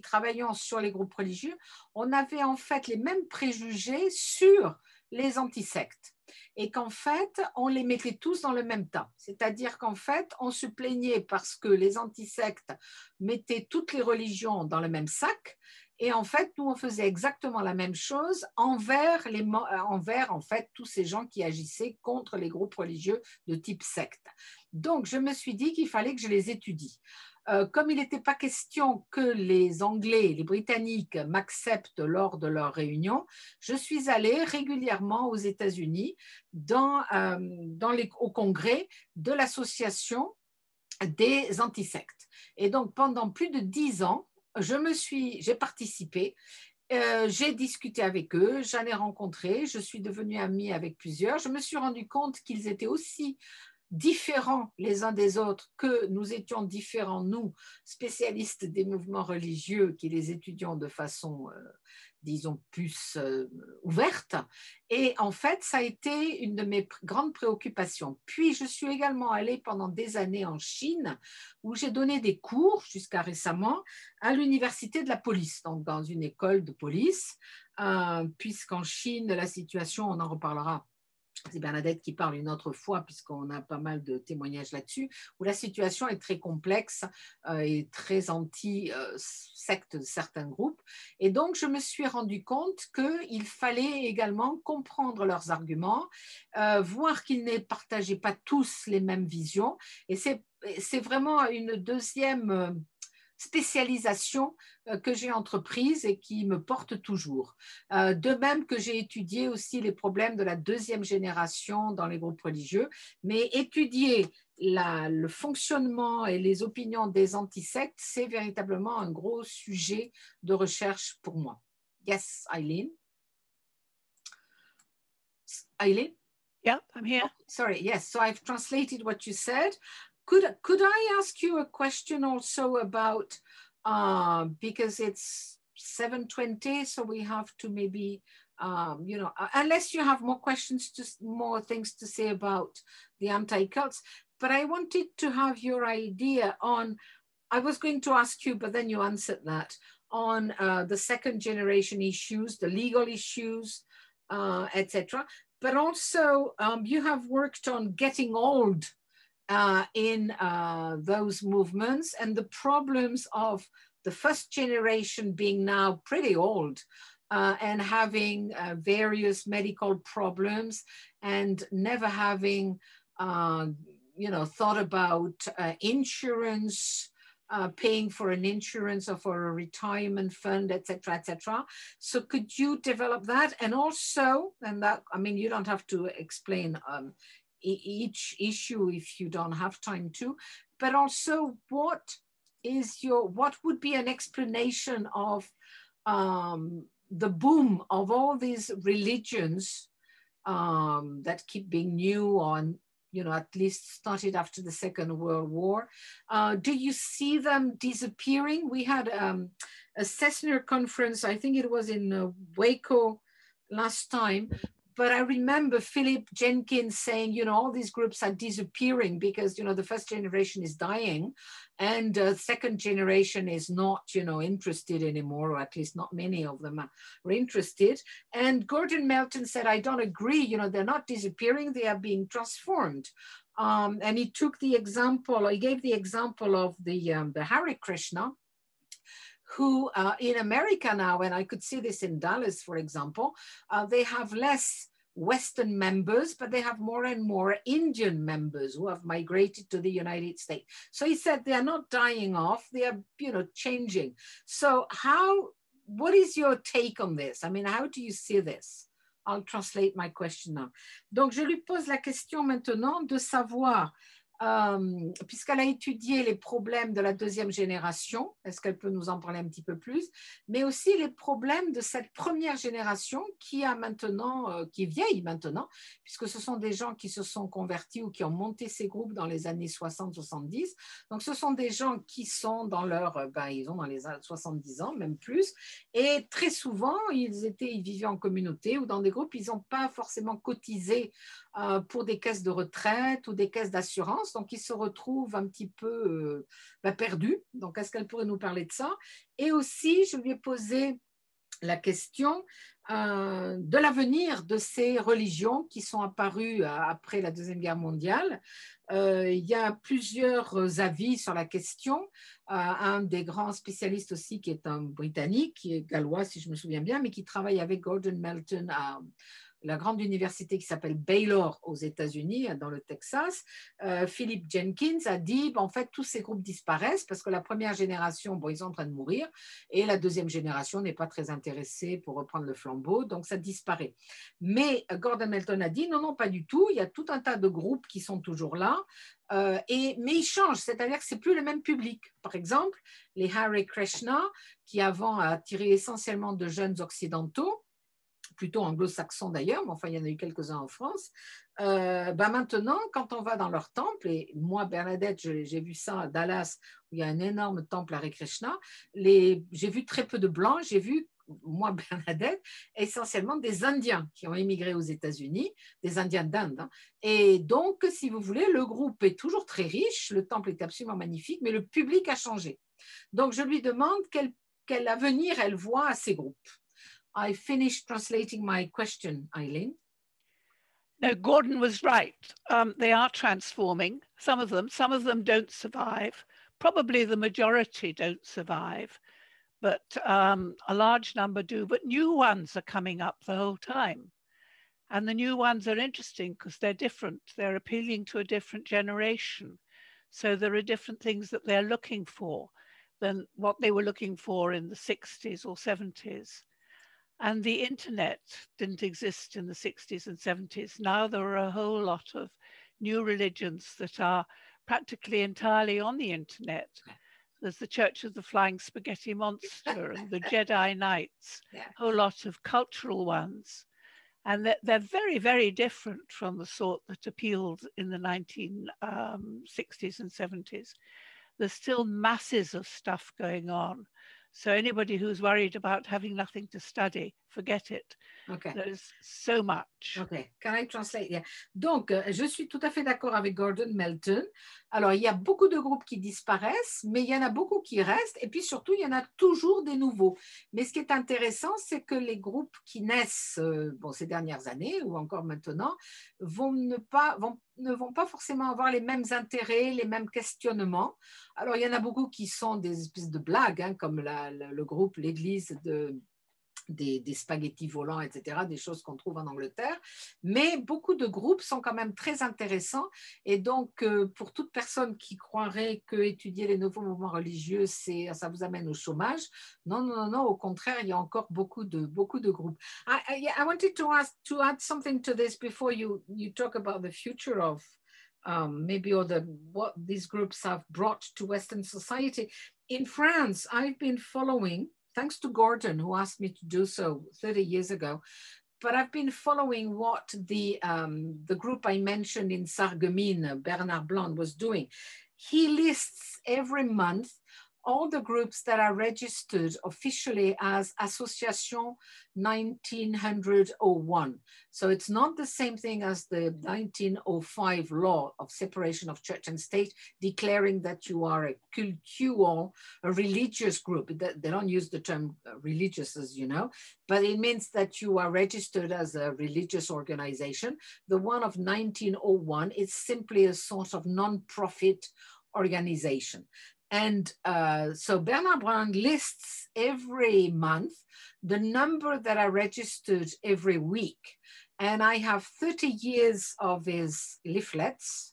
travaillions sur les groupes religieux, on avait en fait les mêmes préjugés sur les antisectes et qu'en fait, on les mettait tous dans le même tas. C'est-à-dire qu'en fait, on se plaignait parce que les antisectes mettaient toutes les religions dans le même sac et en fait, nous, on faisait exactement la même chose envers en fait, tous ces gens qui agissaient contre les groupes religieux de type secte. Donc, je me suis dit qu'il fallait que je les étudie. Comme il n'était pas question que les Anglais, les Britanniques m'acceptent lors de leurs réunions, je suis allée régulièrement aux États-Unis au congrès de l'association des antisectes. Et donc, pendant plus de 10 ans, j'ai participé, j'ai discuté avec eux, j'en ai rencontré, je suis devenue amie avec plusieurs. Je me suis rendu compte qu'ils étaient aussi différents les uns des autres que nous étions différents, nous, spécialistes des mouvements religieux, qui les étudions de façon, disons, plus ouverte. Et en fait, ça a été une de mes grandes préoccupations. Puis, je suis également allée pendant des années en Chine, où j'ai donné des cours, jusqu'à récemment, à l'université de la police, donc dans une école de police, puisqu'en Chine, la situation, on en reparlera, c'est Bernadette qui parle une autre fois, puisqu'on a pas mal de témoignages là-dessus, où la situation est très complexe et très anti-secte de certains groupes. Et donc, je me suis rendu compte qu'il fallait également comprendre leurs arguments, voir qu'ils ne partageaient pas tous les mêmes visions. Et c'est vraiment une deuxième spécialisation que j'ai entreprise et qui me porte toujours. De même que j'ai étudié aussi les problèmes de la deuxième génération dans les groupes religieux, mais étudier le fonctionnement et les opinions des antisectes, c'est véritablement un gros sujet de recherche pour moi. Yes, Eileen? Eileen? Yeah, I'm here. Oh, sorry, yes, so I've translated what you said. Could I ask you a question also about, because it's 7:20, so we have to maybe you know, unless you have more questions, just more things to say about the anti-cults. But I wanted to have your idea on, I was going to ask you, but then you answered that, on the second generation issues, the legal issues, etc. But also you have worked on getting old in those movements and the problems of the first generation being now pretty old and having various medical problems and never having, you know, thought about insurance, paying for an insurance or for a retirement fund, etc., etc. So could you develop that? And also, and that, I mean, you don't have to explain each issue if you don't have time to, but also what would be an explanation of the boom of all these religions that keep being new on, you know, at least started after the Second World War. Do you see them disappearing? We had a Cessna conference, I think it was in Waco last time, but I remember Philip Jenkins saying, you know, all these groups are disappearing because, you know, the first generation is dying and second generation is not, you know, interested anymore, or at least not many of them are interested. And Gordon Melton said, I don't agree, you know, they're not disappearing, they are being transformed. And he took the example, he gave the example of the Hare Krishna, who in America now, and I could see this in Dallas, for example, they have less Western members, but they have more and more Indian members who have migrated to the United States. So he said they are not dying off, they are, you know, changing. So what is your take on this? I mean, how do you see this? I'll translate my question now. Donc, je lui pose la question maintenant de savoir, puisqu'elle a étudié les problèmes de la deuxième génération, est-ce qu'elle peut nous en parler un petit peu plus, mais aussi les problèmes de cette première génération qui a maintenant, qui est vieille maintenant, puisque ce sont des gens qui se sont convertis ou qui ont monté ces groupes dans les années 60-70. Donc, ce sont des gens qui sont dans ils ont dans les 70 ans, même plus, et très souvent, ils vivaient en communauté ou dans des groupes, ils n'ont pas forcément cotisé pour des caisses de retraite ou des caisses d'assurance, donc ils se retrouvent un petit peu perdus. Donc, est-ce qu'elle pourrait nous parler de ça? Et aussi, je lui ai posé la question de l'avenir de ces religions qui sont apparues après la Deuxième Guerre mondiale. Il y a plusieurs avis sur la question. Un des grands spécialistes aussi, qui est un Britannique, qui est gallois si je me souviens bien, mais qui travaille avec Gordon Melton à la grande université qui s'appelle Baylor aux États-Unis, dans le Texas, Philip Jenkins a dit, en fait, tous ces groupes disparaissent parce que la première génération, ils sont en train de mourir, et la deuxième génération n'est pas très intéressée pour reprendre le flambeau, donc ça disparaît. Mais Gordon Melton a dit, non, pas du tout, il y a tout un tas de groupes qui sont toujours là, mais ils changent, c'est-à-dire que ce n'est plus le même public. Par exemple, les Hare Krishna, qui avant attiraient essentiellement de jeunes occidentaux, plutôt anglo-saxons d'ailleurs, mais enfin il y en a eu quelques-uns en France, maintenant quand on va dans leur temple, et moi Bernadette, j'ai vu ça à Dallas, où il y a un énorme temple Hare Krishna, j'ai vu très peu de blancs, j'ai vu, moi Bernadette, essentiellement des Indiens qui ont émigré aux États-Unis, des Indiens d'Inde, hein. Et donc si vous voulez, le groupe est toujours très riche, le temple est absolument magnifique, mais le public a changé. Donc je lui demande quel avenir elle voit à ces groupes. I finished translating my question, Eileen. No, Gordon was right. They are transforming. Some of them don't survive. Probably the majority don't survive, but a large number do. But new ones are coming up the whole time. And the new ones are interesting because they're different. They're appealing to a different generation. So there are different things that they're looking for than what they were looking for in the 60s or 70s. And the internet didn't exist in the 60s and 70s. Now there are a whole lot of new religions that are practically entirely on the internet. There's the Church of the Flying Spaghetti Monster and the Jedi Knights, a whole lot of cultural ones. And they're very, very different from the sort that appealed in the 1960s and 70s. There's still masses of stuff going on. So anybody who's worried about having nothing to study, forget it. Okay. There's so much. Okay, can I translate? Yeah. Donc, je suis tout à fait d'accord avec Gordon Melton. Alors, il y a beaucoup de groupes qui disparaissent, mais il y en a beaucoup qui restent, et puis surtout, il y en a toujours des nouveaux. Mais ce qui est intéressant, c'est que les groupes qui naissent ces dernières années, ou encore maintenant, ne vont pas forcément avoir les mêmes intérêts, les mêmes questionnements. Alors, il y en a beaucoup qui sont des espèces de blagues, hein, comme le groupe, l'église des spaghettis volants, etc., des choses qu'on trouve en Angleterre, mais beaucoup de groupes sont quand même très intéressants, et donc pour toute personne qui croirait que étudier les nouveaux mouvements religieux, ça vous amène au chômage, non, au contraire, il y a encore beaucoup de groupes. I wanted to add something to this before you talk about the future of maybe what these groups have brought to Western society. In France, I've been following, thanks to Gordon, who asked me to do so 30 years ago, but I've been following what the group I mentioned in Sarreguemines, Bernard Blanc, was doing. He lists every month all the groups that are registered officially as Association 1901. So it's not the same thing as the 1905 law of separation of church and state, declaring that you are a cultural, a religious group. They don't use the term religious, as you know, but it means that you are registered as a religious organization. The one of 1901 is simply a sort of non-profit organization. And so Bernard Brown lists every month the number that are registered every week. And I have 30 years of his leaflets,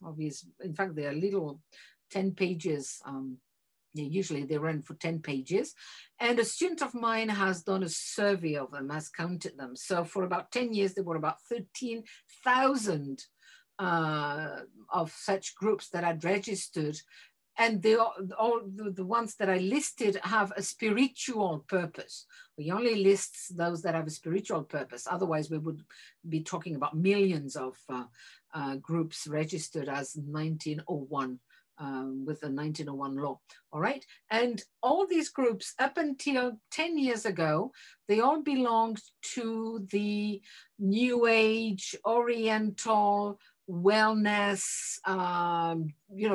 in fact, they're little 10 pages. Usually they run for 10 pages. And a student of mine has done a survey of them, has counted them. So for about 10 years, there were about 13,000 of such groups that had registered. And all the ones that I listed have a spiritual purpose. We only list those that have a spiritual purpose. Otherwise, we would be talking about millions of groups registered as 1901 with the 1901 law. All right. And all these groups, up until 10 years ago, they all belonged to the New Age, Oriental, wellness,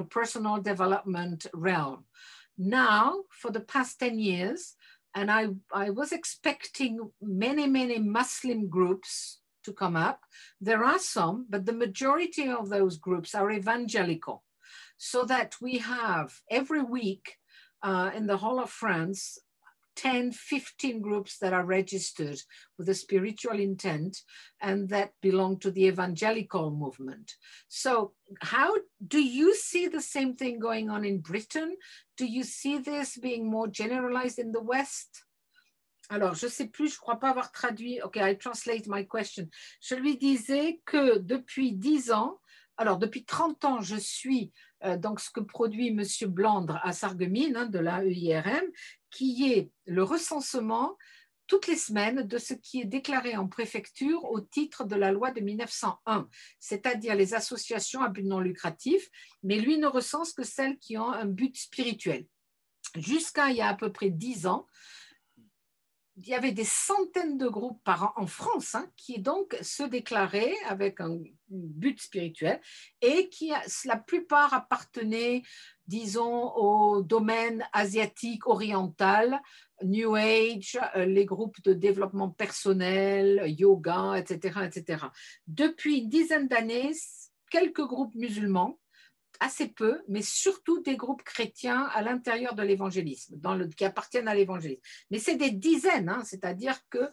personal development realm. Now, for the past 10 years, and I was expecting many Muslim groups to come up. There are some, but the majority of those groups are evangelical. So that we have every week in the whole of France, 10, 15 groups that are registered with a spiritual intent and that belong to the evangelical movement. So how do you see the same thing going on in Britain? Do you see this being more generalized in the West? Alors, je ne sais plus, je ne crois pas avoir traduit. Okay, I translate my question. Je lui disais que depuis 10 ans, alors depuis 30 ans, je suis donc ce que produit M. Blandre à Sarreguemines, de la EIRM, qui est le recensement toutes les semaines de ce qui est déclaré en préfecture au titre de la loi de 1901, c'est-à-dire les associations à but non lucratif, mais lui ne recense que celles qui ont un but spirituel. Jusqu'à il y a à peu près 10 ans, il y avait des centaines de groupes par an en France qui donc se déclaraient avec un but spirituel et qui, la plupart appartenaient, disons, au domaine asiatique, oriental, New Age, les groupes de développement personnel, yoga, etc., etc. Depuis une dizaine d'années, quelques groupes musulmans, assez peu, mais surtout des groupes chrétiens à l'intérieur de l'évangélisme, qui appartiennent à l'évangélisme. Mais c'est des dizaines, c'est-à-dire que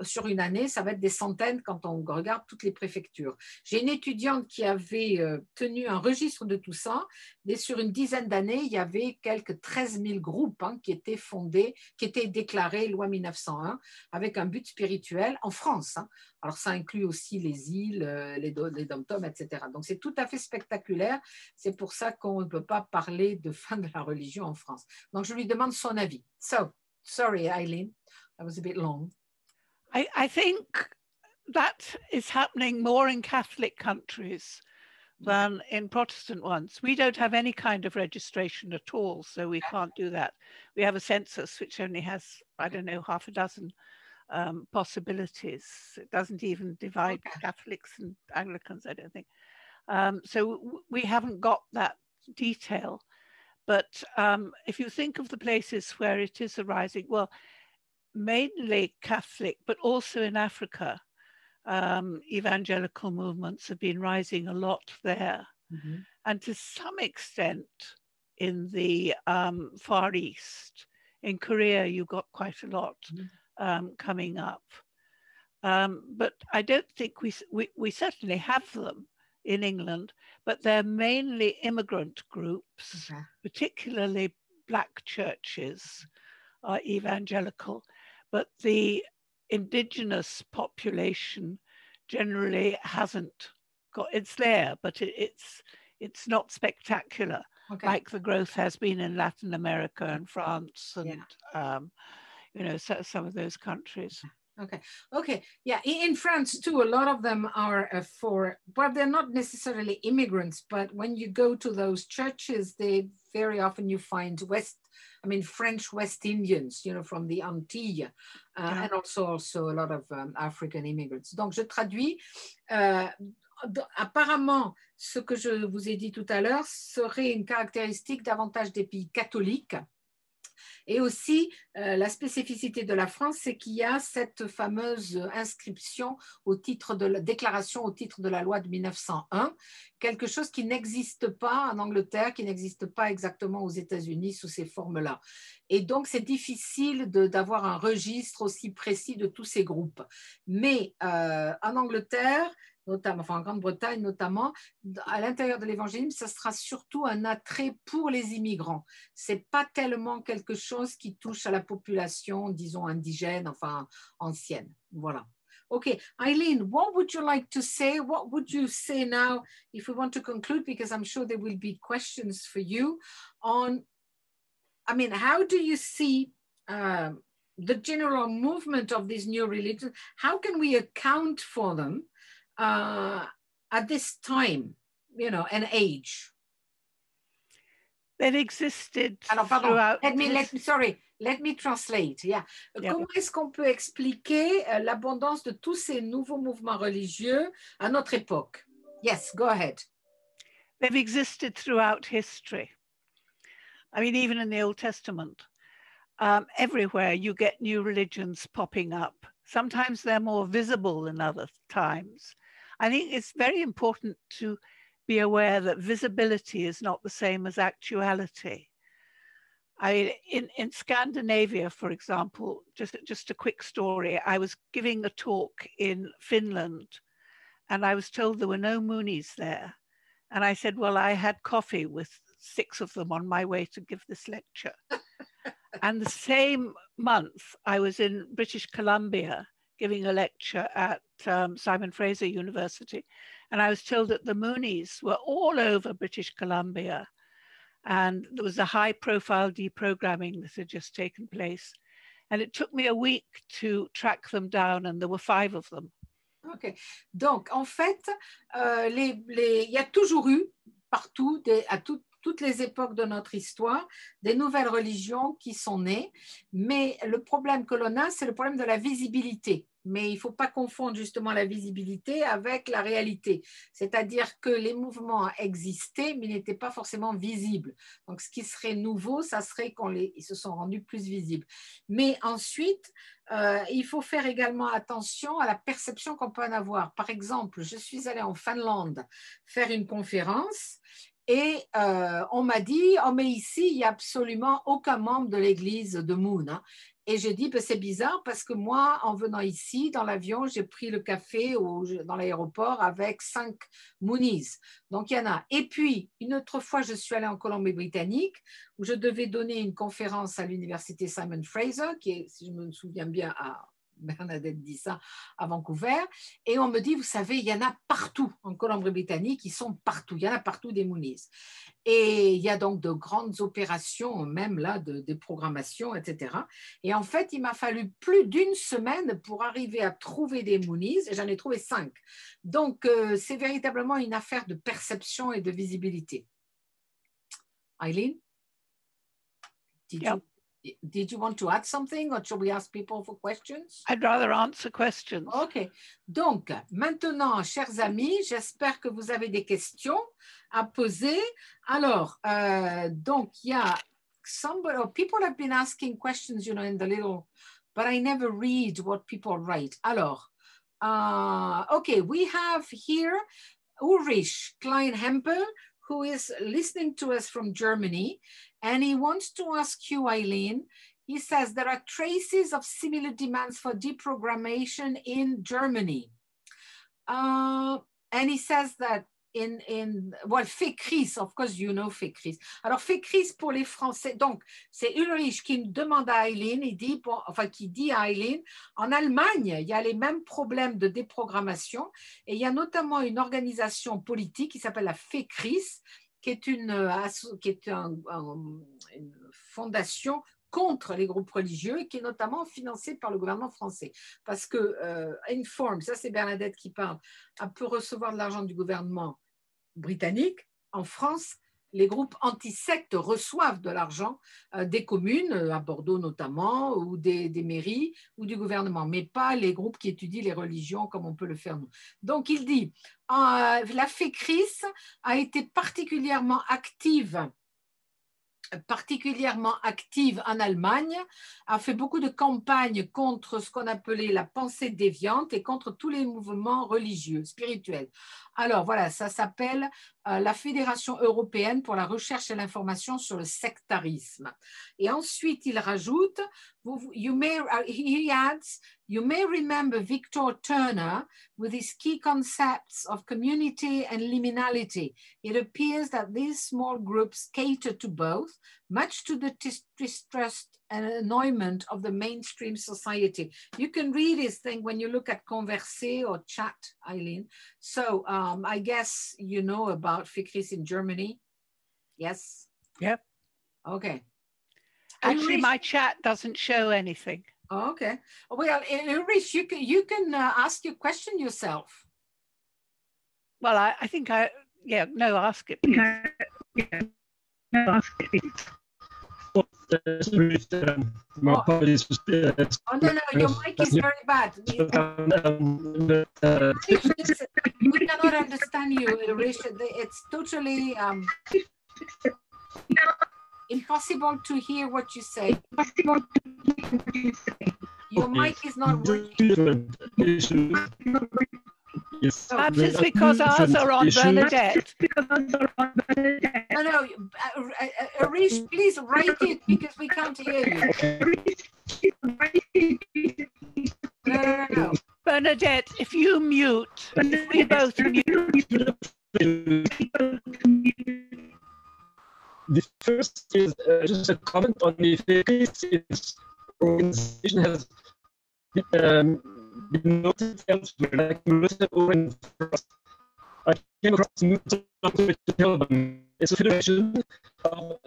sur une année, ça va être des centaines quand on regarde toutes les préfectures. J'ai une étudiante qui avait tenu un registre de tout ça, et sur une dizaine d'années, il y avait quelques 13 000 groupes qui étaient fondés, qui étaient déclarés loi 1901, avec un but spirituel en France. Alors, ça inclut aussi les îles, les dom-toms, etc. Donc, c'est tout à fait spectaculaire. C'est pour ça qu'on ne peut pas parler de fin de la religion en France. Donc, je lui demande son avis. So, sorry, Eileen, that was a bit long. I think that is happening more in Catholic countries than in Protestant ones. We don't have any kind of registration at all, so we can't do that. We have a census which only has, I don't know, half a dozen possibilities. It doesn't even divide Catholics and Anglicans, I don't think. So we haven't got that detail. But if you think of the places where it is arising, well, mainly Catholic, but also in Africa, evangelical movements have been rising a lot there. And to some extent in the Far East. In Korea, you got quite a lot coming up. But I don't think we certainly have them in England, but they're mainly immigrant groups, particularly Black churches are evangelical, but the indigenous population generally hasn't got, it's there, but it's not spectacular, like the growth has been in Latin America and France and you know, some of those countries. Yeah, in France too, a lot of them are well, they're not necessarily immigrants, but when you go to those churches, they very often you find French West Indians, you know, from the Antilles, and also a lot of African immigrants. Donc, je traduis. Apparemment, ce que je vous ai dit tout à l'heure serait une caractéristique davantage des pays catholiques. Et aussi, la spécificité de la France, c'est qu'il y a cette fameuse inscription au titre de la déclaration au titre de la loi de 1901, quelque chose qui n'existe pas en Angleterre, qui n'existe pas exactement aux États-Unis sous ces formes-là. Et donc, c'est difficile d'avoir un registre aussi précis de tous ces groupes. Mais en Angleterre, notamment, en Grande-Bretagne notamment, à l'intérieur de l'évangélisme, ça sera surtout un attrait pour les immigrants. Ce n'est pas tellement quelque chose qui touche à la population, disons, indigène, enfin, ancienne. Voilà. Okay, Eileen, what would you like to say? What would you say now, if we want to conclude, because I'm sure there will be questions for you on, how do you see the general movement of these new religions? How can we account for them at this time, you know, and age? That existed throughout. Let me translate. Comment est-ce qu'on peut expliquer l'abondance de tous ces nouveaux mouvements religieux à notre époque? Yes, go ahead. They've existed throughout history. I mean, even in the Old Testament, everywhere you get new religions popping up. Sometimes they're more visible than other times. I think it's very important to be aware that visibility is not the same as actuality. I mean, in Scandinavia, for example, just a quick story, I was giving a talk in Finland and I was told there were no Moonies there. And I said, well, I had coffee with 6 of them on my way to give this lecture. And the same month, I was in British Columbia giving a lecture at Simon Fraser University. And I was told that the Moonies were all over British Columbia. And there was a high profile deprogramming that had just taken place. And it took me a week to track them down, and there were 5 of them. OK. Donc, en fait, il y a toujours eu, partout, à toutes les époques de notre histoire, des nouvelles religions qui sont nées. Mais le problème que l'on a, c'est le problème de la visibilité. Mais il ne faut pas confondre justement la visibilité avec la réalité. C'est-à-dire que les mouvements existaient, mais n'étaient pas forcément visibles. Donc, ce qui serait nouveau, ça serait qu'ils se sont rendus plus visibles. Mais ensuite, il faut faire également attention à la perception qu'on peut en avoir. Par exemple, je suis allée en Finlande faire une conférence et on m'a dit, oh mais ici, il n'y a absolument aucun membre de l'église de Moon. Hein. Et je dis, ben, c'est bizarre parce que moi, en venant ici, dans l'avion, j'ai pris le café dans l'aéroport avec 5 Moonies. Donc, il y en a. Et puis, une autre fois, je suis allée en Colombie-Britannique où je devais donner une conférence à l'université Simon Fraser, qui est, si je me souviens bien, à Bernadette dit ça à Vancouver, et on me dit, vous savez, il y en a partout en Colombie-Britannique, ils sont partout, il y en a partout des Moonies. Et il y a donc de grandes opérations, même là, de programmation, etc. Et en fait, il m'a fallu plus d'une semaine pour arriver à trouver des Moonies, et j'en ai trouvé 5. Donc, c'est véritablement une affaire de perception et de visibilité. Eileen? Did you want to add something, or should we ask people for questions? I'd rather answer questions. OK. Donc, maintenant, chers amis, j'espère que vous avez des questions à poser. Alors, donc, il y a people have been asking questions, you know, in the little, but I never read what people write. Alors, OK, we have here Ulrich Klein-Hempel, who is listening to us from Germany, and he wants to ask you, Eileen, he says there are traces of similar demands for deprogrammation in Germany. And he says that well, FECRIS, of course, you know FECRIS. Alors, FECRIS pour les Français, donc, c'est Ulrich qui me demande à Eileen, qui dit à Eileen, en Allemagne, il y a les mêmes problèmes de déprogrammation, et il y a notamment une organisation politique qui s'appelle la FECRIS, qui est une fondation contre les groupes religieux et qui est notamment financée par le gouvernement français. Parce que Inform, ça c'est Bernadette qui parle, peut recevoir de l'argent du gouvernement britannique. En France, les groupes anti-sectes reçoivent de l'argent des communes, à Bordeaux notamment, ou des mairies, ou du gouvernement, mais pas les groupes qui étudient les religions comme on peut le faire nous. Donc il dit, la FECRIS a été particulièrement active en Allemagne, a fait beaucoup de campagnes contre ce qu'on appelait la pensée déviante et contre tous les mouvements religieux, spirituels. Alors voilà, ça s'appelle la Fédération européenne pour la recherche et l'information sur le sectarisme. Et ensuite, il rajoute, he adds, you may remember Victor Turner with his key concepts of community and liminality. It appears that these small groups cater to both, much to the distrust and annoyment of the mainstream society. You can read his thing when you look at Converser or Chat, Eileen. So I guess you know about FECRIS in Germany. Yes? Yep. Okay. Actually, my chat doesn't show anything. Oh, okay. Well, Ulrich, you can ask your question yourself. Well, I think ask it. My apologies for no, your mic is very bad. We cannot understand you, Ulrich. It's totally impossible to hear what you say. Your mic is not working. Perhaps it's because ours are on Bernadette. No, Ulrich, please write it because we can't hear you. No. Bernadette, if you mute, if we both mute. The first is just a comment on the FECRIS. Organization has been noted elsewhere, like I came across it's a federation of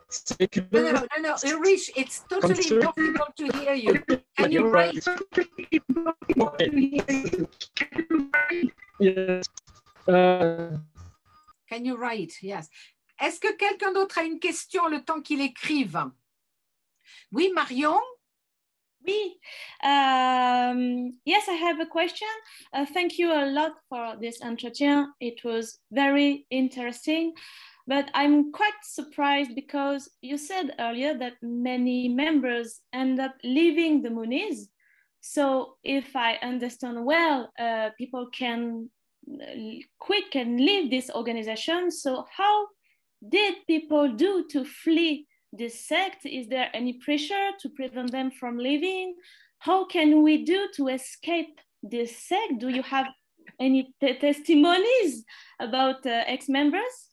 secular... No, Ulrich, it's totally impossible to hear you. Can you write? Yes. Can you write? Yes. Est-ce que quelqu'un d'autre a une question le temps qu'il écrive? Oui, Marion? Oui. Yes, I have a question. Thank you a lot for this entretien. It was very interesting, but I'm quite surprised because you said earlier that many members end up leaving the Moonies. So if I understand well, people can quit and leave this organization. So how did people do to flee this sect? Is there any pressure to prevent them from leaving? How can we do to escape this sect? Do you have any testimonies about ex-members?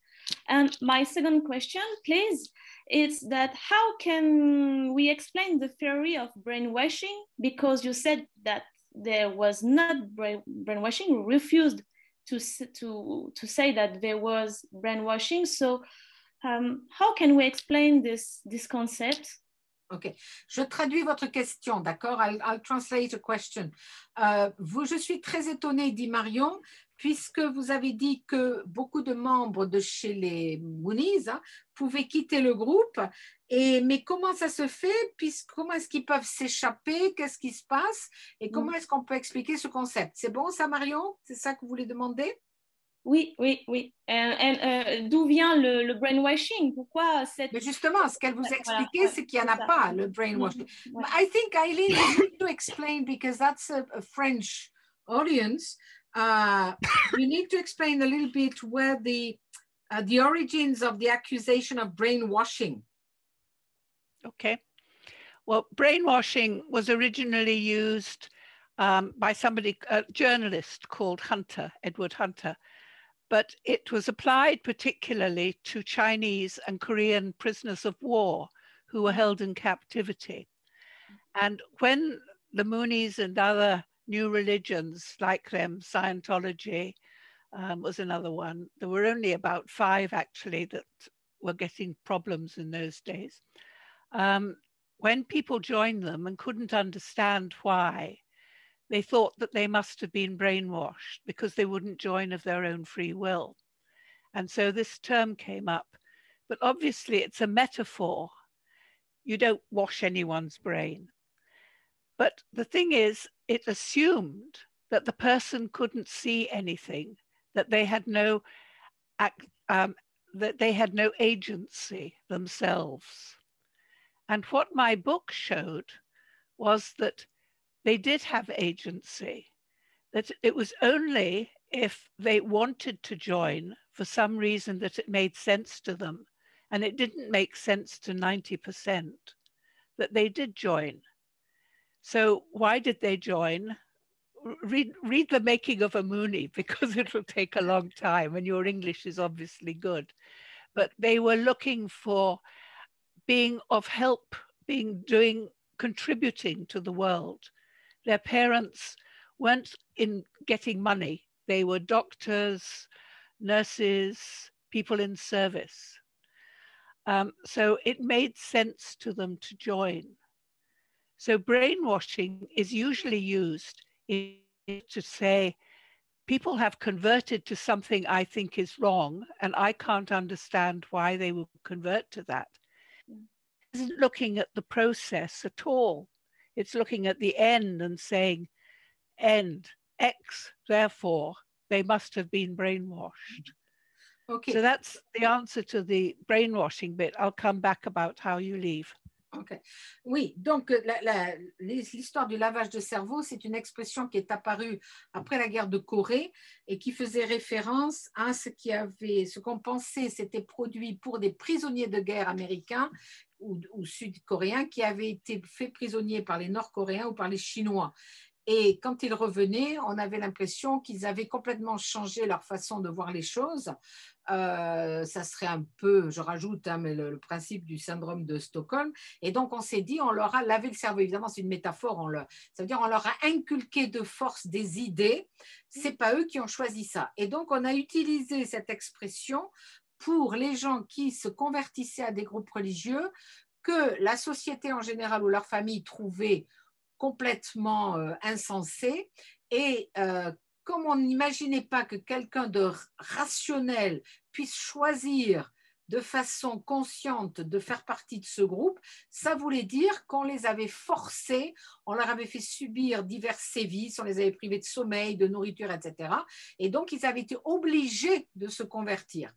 And my second question, please, it's that how can we explain the theory of brainwashing? Because you said that there was not brainwashing, you refused to say that there was brainwashing. So how can we explain this concept? Ok, je traduis votre question, d'accord? I'll translate the question. Je suis très étonnée, dit Marion, puisque vous avez dit que beaucoup de membres de chez les Moonies pouvaient quitter le groupe. Mais comment ça se fait? Comment est-ce qu'ils peuvent s'échapper? Qu'est-ce qui se passe? Et comment est-ce qu'on peut expliquer ce concept? C'est bon ça, Marion? C'est ça que vous voulez demander? Oui. D'où vient le brainwashing? Pourquoi Mais justement, ce qu'elle vous a expliqué, c'est qu'il n'y en a pas, le brainwashing. I think, Eileen, you need to explain, because that's a French audience. You need to explain a little bit where the origins of the accusation of brainwashing. Okay. Well, brainwashing was originally used by somebody, a journalist called Hunter, Edward Hunter. But it was applied particularly to Chinese and Korean prisoners of war who were held in captivity. And when the Moonies and other new religions like them, Scientology was another one, there were only about 5 actually that were getting problems in those days. When people joined them and couldn't understand why, they thought that they must have been brainwashed because they wouldn't join of their own free will. And so this term came up, but obviously it's a metaphor. You don't wash anyone's brain. But the thing is, it assumed that the person couldn't see anything, that they had no agency themselves. And what my book showed was that they did have agency, that it was only if they wanted to join for some reason that it made sense to them, and it didn't make sense to 90%, that they did join. So why did they join? Read The Making of a Moonie, because it will take a long time, and your English is obviously good. But they were looking for being of help, contributing to the world. Their parents weren't in getting money. They were doctors, nurses, people in service. So it made sense to them to join. So brainwashing is usually used to say, people have converted to something I think is wrong, and I can't understand why they will convert to that. It isn't looking at the process at all. It's looking at the end and saying, end, X, therefore, they must have been brainwashed. Okay. So that's the answer to the brainwashing bit. I'll come back about how you leave. Okay. Oui, donc l'histoire du lavage de cerveau, c'est une expression qui est apparue après la guerre de Corée et qui faisait référence à ce qu'on pensait s'était produit pour des prisonniers de guerre américains ou sud-coréens qui avaient été faits prisonniers par les Nord-Coréens ou par les Chinois. Et quand ils revenaient, on avait l'impression qu'ils avaient complètement changé leur façon de voir les choses. Ça serait un peu, je rajoute, mais le principe du syndrome de Stockholm. Et donc, on s'est dit, on leur a lavé le cerveau. Évidemment, c'est une métaphore. Ça veut dire on leur a inculqué de force des idées. Ce n'est pas eux qui ont choisi ça. Et donc, on a utilisé cette expression pour les gens qui se convertissaient à des groupes religieux, que la société en général ou leur famille trouvait complètement insensé. Et comme on n'imaginait pas que quelqu'un de rationnel puisse choisir de façon consciente de faire partie de ce groupe, ça voulait dire qu'on les avait forcés, on leur avait fait subir divers sévices, on les avait privés de sommeil, de nourriture, etc. Et donc, ils avaient été obligés de se convertir.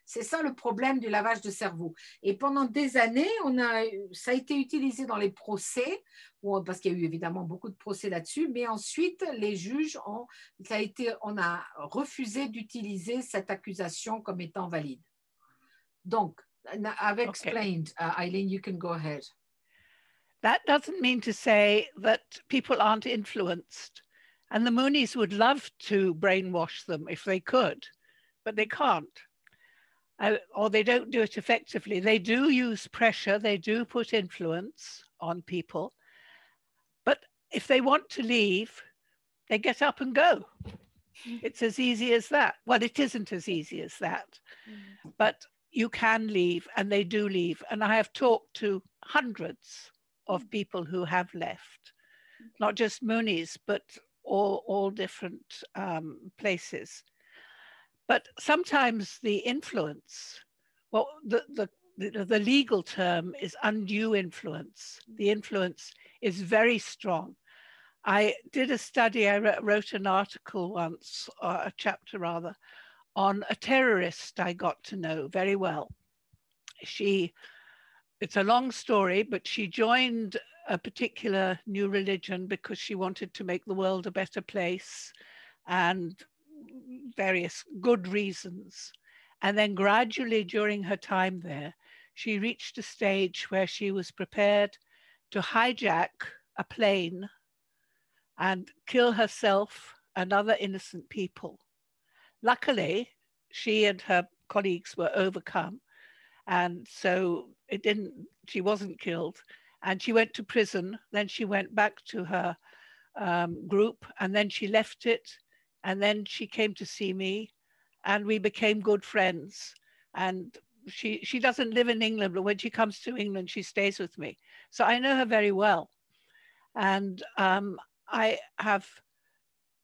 C'est ça le problème du lavage de cerveau. Et pendant des années, ça a été utilisé dans les procès, parce qu'il y a eu évidemment beaucoup de procès là-dessus, mais ensuite, les juges on a refusé d'utiliser cette accusation comme étant valide. Donc, I've explained. Eileen, you can go ahead. That doesn't mean to say that people aren't influenced. And the Moonies would love to brainwash them if they could, but they can't. or they don't do it effectively. They do use pressure, they do put influence on people, but if they want to leave, they get up and go. It's as easy as that. Well, it isn't as easy as that, but you can leave, and they do leave. And I have talked to hundreds of people who have left, not just Moonies, but all different places. But sometimes the influence, well, the legal term is undue influence. The influence is very strong. I did a study, I wrote an article once, a chapter rather, on a terrorist I got to know very well. It's a long story, but she joined a particular new religion because she wanted to make the world a better place, and various good reasons. And then gradually during her time there, she reached a stage where she was prepared to hijack a plane and kill herself and other innocent people. Luckily, she and her colleagues were overcome, and so she wasn't killed, and she went to prison. Then she went back to her group, and then she left it, and then she came to see me, and we became good friends. And she doesn't live in England, but when she comes to England, she stays with me. So I know her very well. And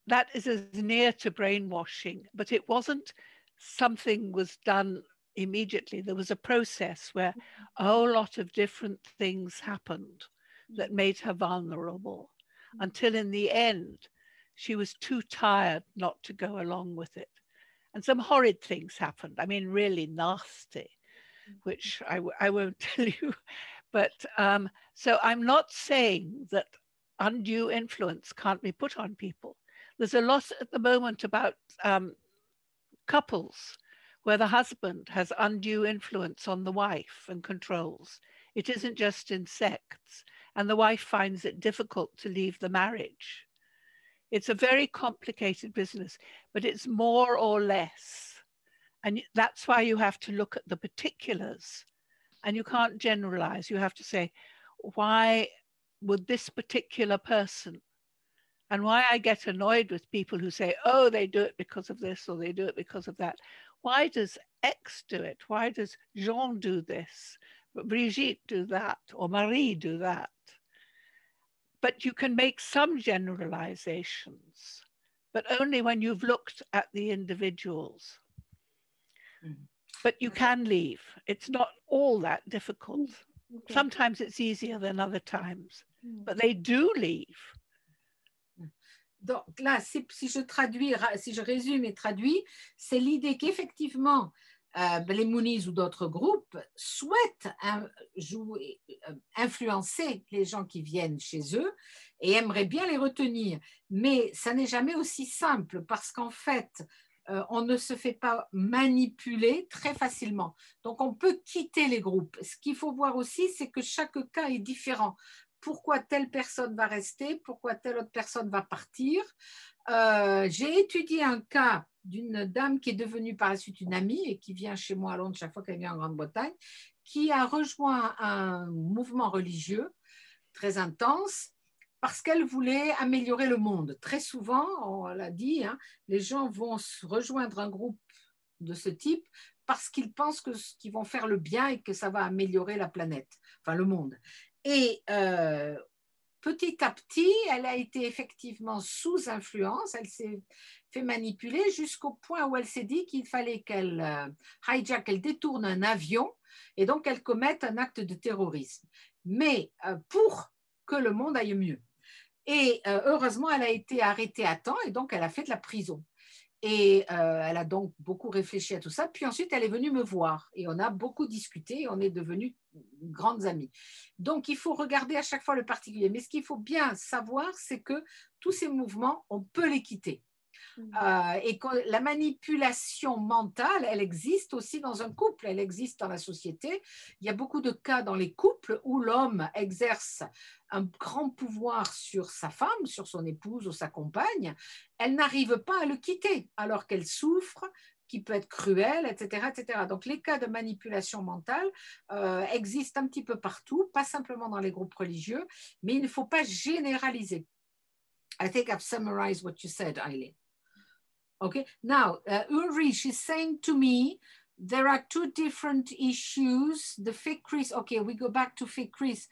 that is as near to brainwashing, but it wasn't something was done immediately. There was a process where a whole lot of different things happened that made her vulnerable, until in the end, she was too tired not to go along with it. And some horrid things happened. I mean, really nasty, which I won't tell you. But so I'm not saying that undue influence can't be put on people. There's a lot at the moment about couples where the husband has undue influence on the wife and controls. It isn't just in sects, and the wife finds it difficult to leave the marriage. It's a very complicated business, but it's more or less. And that's why you have to look at the particulars, and you can't generalize. You have to say, why would this particular person, and why I get annoyed with people who say, oh, they do it because of this, or they do it because of that. Why does X do it? Why does Jean do this? Brigitte do that, or Marie do that? But you can make some generalizations, but only when you've looked at the individuals. But you can leave. It's not all that difficult. Okay. Sometimes it's easier than other times, but they do leave. Donc là, si je résume et traduis, c'est l'idée qu'effectivement, les Moonies ou d'autres groupes souhaitent influencer les gens qui viennent chez eux et aimeraient bien les retenir. Mais ça n'est jamais aussi simple parce qu'en fait, on ne se fait pas manipuler très facilement. Donc, on peut quitter les groupes. Ce qu'il faut voir aussi, c'est que chaque cas est différent. Pourquoi telle personne va rester, pourquoi telle autre personne va partir. J'ai étudié un cas d'une dame qui est devenue par la suite une amie et qui vient chez moi à Londres chaque fois qu'elle vient en Grande-Bretagne, qui a rejoint un mouvement religieux très intense parce qu'elle voulait améliorer le monde. Très souvent, on l'a dit, hein, les gens vont rejoindre un groupe de ce type parce qu'ils pensent qu'ils vont faire le bien et que ça va améliorer la planète, enfin le monde. Et petit à petit, elle a été effectivement sous influence, elle s'est fait manipuler jusqu'au point où elle s'est dit qu'il fallait qu'elle qu'elle détourne un avion et donc qu'elle commette un acte de terrorisme. Mais pour que le monde aille mieux. Et heureusement, elle a été arrêtée à temps et donc elle a fait de la prison. Et elle a donc beaucoup réfléchi à tout ça. Puis ensuite, elle est venue me voir et on a beaucoup discuté et on est devenus grandes amies. Donc, il faut regarder à chaque fois le particulier. Mais ce qu'il faut bien savoir, c'est que tous ces mouvements, on peut les quitter. Et que la manipulation mentale, elle existe aussi dans un couple, elle existe dans la société. Il y a beaucoup de cas dans les couples où l'homme exerce un grand pouvoir sur sa femme, sur son épouse ou sa compagne. Elle n'arrive pas à le quitter alors qu'elle souffre, qui peut être cruel, etc., etc. Donc, les cas de manipulation mentale existent un petit peu partout, pas simplement dans les groupes religieux, mais il ne faut pas généraliser. I think I've summarized what you said, Eileen. Okay, now Ulrich is saying to me, there are two different issues. The fake Chris, okay, we go back to fake Chris,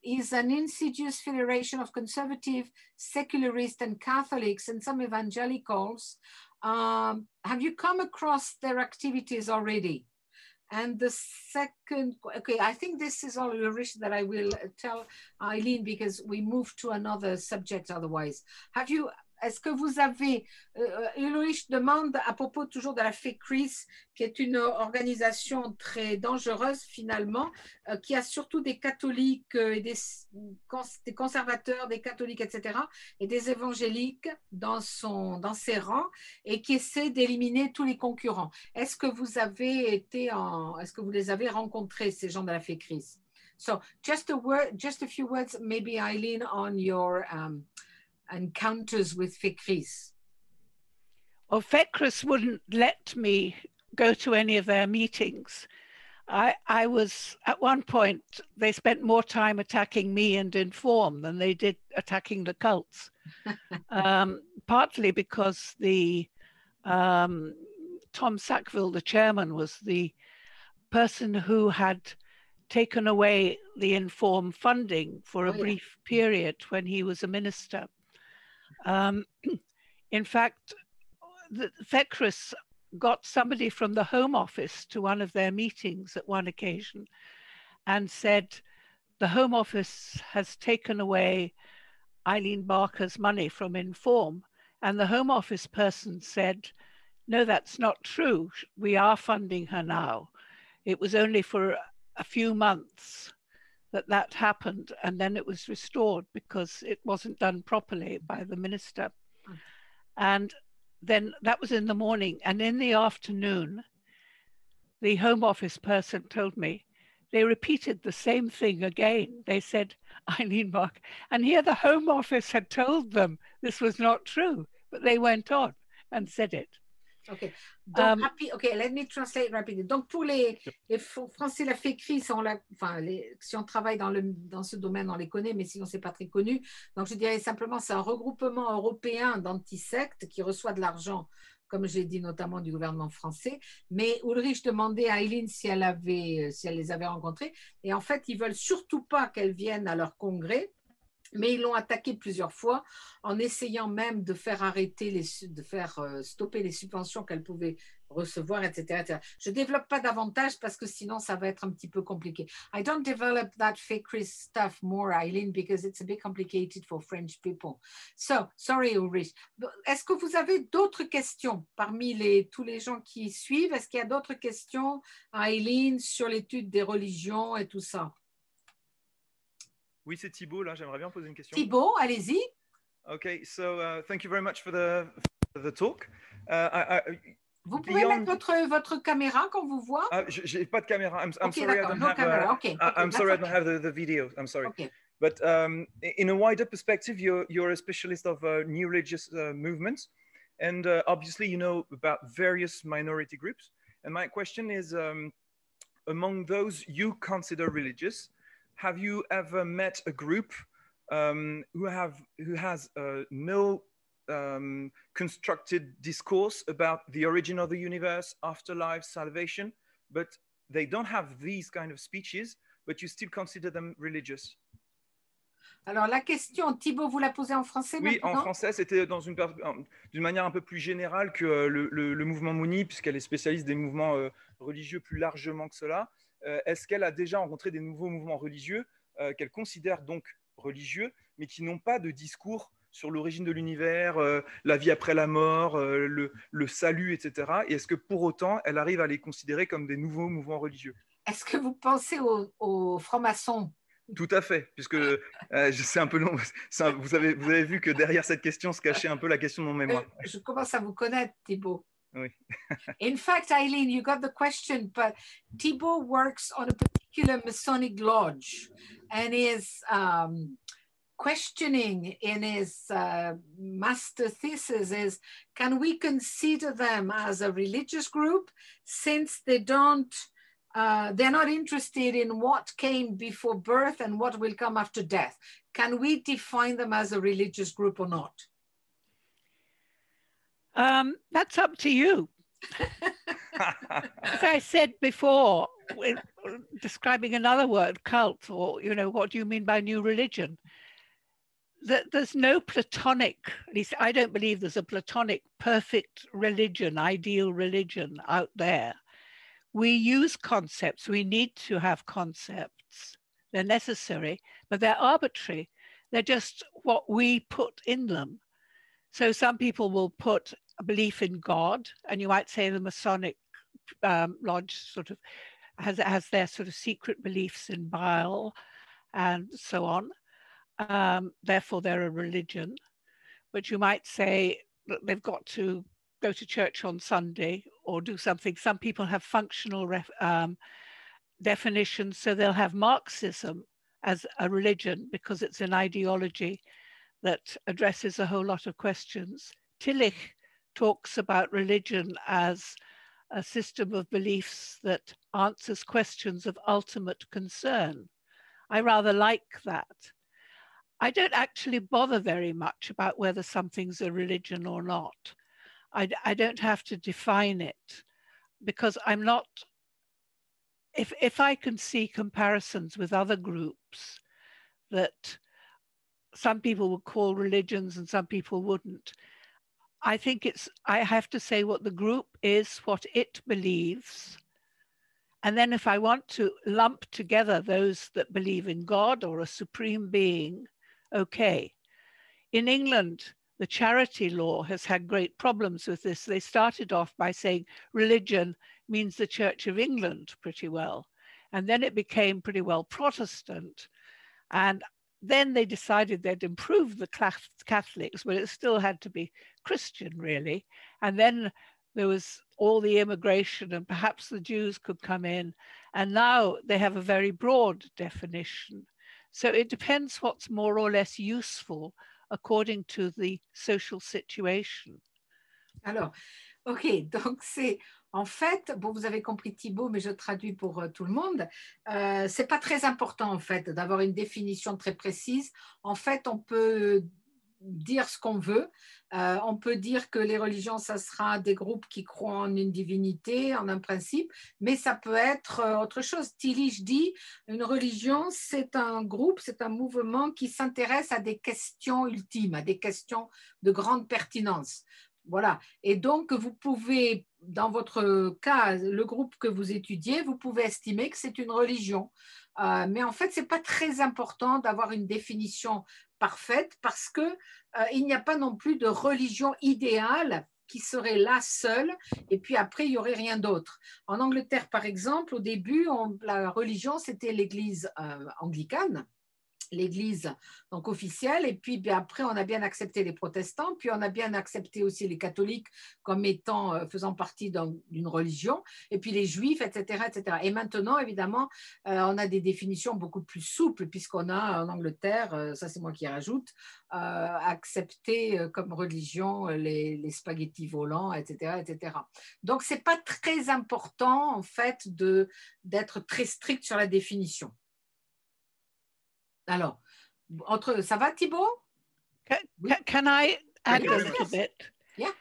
is an insidious federation of conservative, secularists, and Catholics and some evangelicals. Have you come across their activities already? And the second, okay, I think this is all Ulrich that I will tell Eileen because we move to another subject otherwise. Have you, est-ce que vous avez, Ulrich demande à propos toujours de la FECRIS, qui est une organisation très dangereuse finalement, qui a surtout des catholiques et des conservateurs, des catholiques, etc., et des évangéliques dans ses rangs, et qui essaie d'éliminer tous les concurrents. Est-ce que vous avez est-ce que vous les avez rencontrés, ces gens de la FECRIS? So, just a few words, maybe Eileen, on your encounters with FECRIS. Well, FECRIS wouldn't let me go to any of their meetings. I was, at one point, they spent more time attacking me and Inform than they did attacking the cults. Partly because the Tom Sackville, the chairman, was the person who had taken away the Inform funding for a brief period when he was a minister. In fact, the FECRIS got somebody from the Home Office to one of their meetings at one occasion and said, the Home Office has taken away Eileen Barker's money from Inform. And the Home Office person said, no, that's not true. We are funding her now. It was only for a few months that happened, and then it was restored because it wasn't done properly by the minister. And then that was in the morning, and in the afternoon, the Home Office person told me they repeated the same thing again. They said, Eileen Barker, and here the Home Office had told them this was not true, but they went on and said it. Okay. Donc, okay, let me translate rapidly. Donc, pour les Français, la FECRIS, si on travaille dans ce domaine, on les connaît, mais sinon, c'est pas très connu. Donc, je dirais simplement, c'est un regroupement européen d'antisectes qui reçoit de l'argent, comme j'ai dit, notamment du gouvernement français. Mais Ulrich demandait à Eileen si elle les avait rencontrés. Et en fait, ils veulent surtout pas qu'elle vienne à leur congrès. Mais ils l'ont attaqué plusieurs fois en essayant même de faire stopper les subventions qu'elle pouvait recevoir, etc., etc. Je ne développe pas davantage parce que sinon ça va être un petit peu compliqué. I don't develop that FECRIS stuff more, Eileen, because it's a bit complicated for French people. So, sorry, Ulrich. Est-ce que vous avez d'autres questions parmi tous les gens qui suivent? Est-ce qu'il y a d'autres questions, Eileen, sur l'étude des religions et tout ça? Oui, c'est Thibault, là, j'aimerais bien poser une question. Thibault, allez-y. Okay, so thank you very much for the talk. Vous pouvez mettre votre caméra quand vous voit. J'ai pas de caméra. I'm okay, sorry, I don't have. I'm sorry, I don't have the video. I'm sorry. Okay. But in a wider perspective, you're a specialist of new religious movements, and obviously you know about various minority groups. And my question is, among those you consider religious, have you ever met a group who has no constructed discourse about the origin of the universe, afterlife, salvation, but they don't have these kind of speeches, but you still consider them religious? Alors la question, Thibault, vous la posez en français Oui, maintenant? en français, c'était d'une manière un peu plus générale que le mouvement Mouni, puisqu'elle est spécialiste des mouvements religieux plus largement que cela. Est-ce qu'elle a déjà rencontré des nouveaux mouvements religieux qu'elle considère donc religieux, mais qui n'ont pas de discours sur l'origine de l'univers, la vie après la mort, le salut, etc. Et est-ce que pour autant, elle arrive à les considérer comme des nouveaux mouvements religieux? Est-ce que vous pensez aux francs-maçons? Tout à fait, puisque c'est un peu long. Vous avez vu que derrière cette question se cachait un peu la question de mon mémoire. Je commence à vous connaître, Thibault. Oui. In fact, Eileen, you got the question, but Thibault works on a particular Masonic lodge and is questioning in his master thesis is, can we consider them as a religious group since they don't, they're not interested in what came before birth and what will come after death? Can we define them as a religious group or not? That's up to you. As I said before, describing another word, cult, or, you know, what do you mean by new religion? There's no Platonic, at least I don't believe there's a Platonic perfect religion, ideal religion out there. We use concepts, we need to have concepts. They're necessary, but they're arbitrary. They're just what we put in them. So some people will put a belief in God, and you might say the Masonic lodge sort of has their sort of secret beliefs in Baal and so on. Therefore, they're a religion. But you might say that they've got to go to church on Sunday or do something. Some people have functional definitions, so they'll have Marxism as a religion because it's an ideology that addresses a whole lot of questions. Tillich talks about religion as a system of beliefs that answers questions of ultimate concern. I rather like that. I don't actually bother very much about whether something's a religion or not. I don't have to define it because I'm not, if I can see comparisons with other groups that some people would call religions and some people wouldn't, I think I have to say what the group is, what it believes. And then if I want to lump together those that believe in God or a supreme being, okay. In England, the charity law has had great problems with this. They started off by saying religion means the Church of England pretty well. And then it became pretty well Protestant. And then they decided they'd improve the Catholics, but it still had to be Christian, really. And then there was all the immigration, and perhaps the Jews could come in. And now they have a very broad definition. So it depends what's more or less useful according to the social situation. Alors, ok, donc c'est en fait, bon, vous avez compris Thibaut, mais je traduis pour tout le monde. C'est pas très important en fait d'avoir une définition très précise. En fait, on peut dire ce qu'on veut. On peut dire que les religions, ça sera des groupes qui croient en une divinité, en un principe, mais ça peut être autre chose. Tillich dit, une religion, c'est un groupe, c'est un mouvement qui s'intéresse à des questions ultimes, à des questions de grande pertinence. Voilà. Et donc, vous pouvez, dans votre cas, le groupe que vous étudiez, vous pouvez estimer que c'est une religion. Mais en fait, ce n'est pas très important d'avoir une définition parfaite parce qu'il n'y a pas non plus de religion idéale qui serait là seule et puis après, il n'y aurait rien d'autre. En Angleterre, par exemple, au début, la religion, c'était l'église anglicane. L'église donc officielle, et puis après on a bien accepté les protestants, puis on a bien accepté aussi les catholiques comme étant faisant partie d'une religion, et puis les juifs, etc., etc. Et maintenant évidemment on a des définitions beaucoup plus souples puisqu'on a en Angleterre, ça c'est moi qui rajoute, accepté comme religion les spaghettis volants, etc., etc. Donc c'est pas très important en fait d'être très strict sur la définition. Alors, ça va Thibaut? Can I add a little bit? Yeah.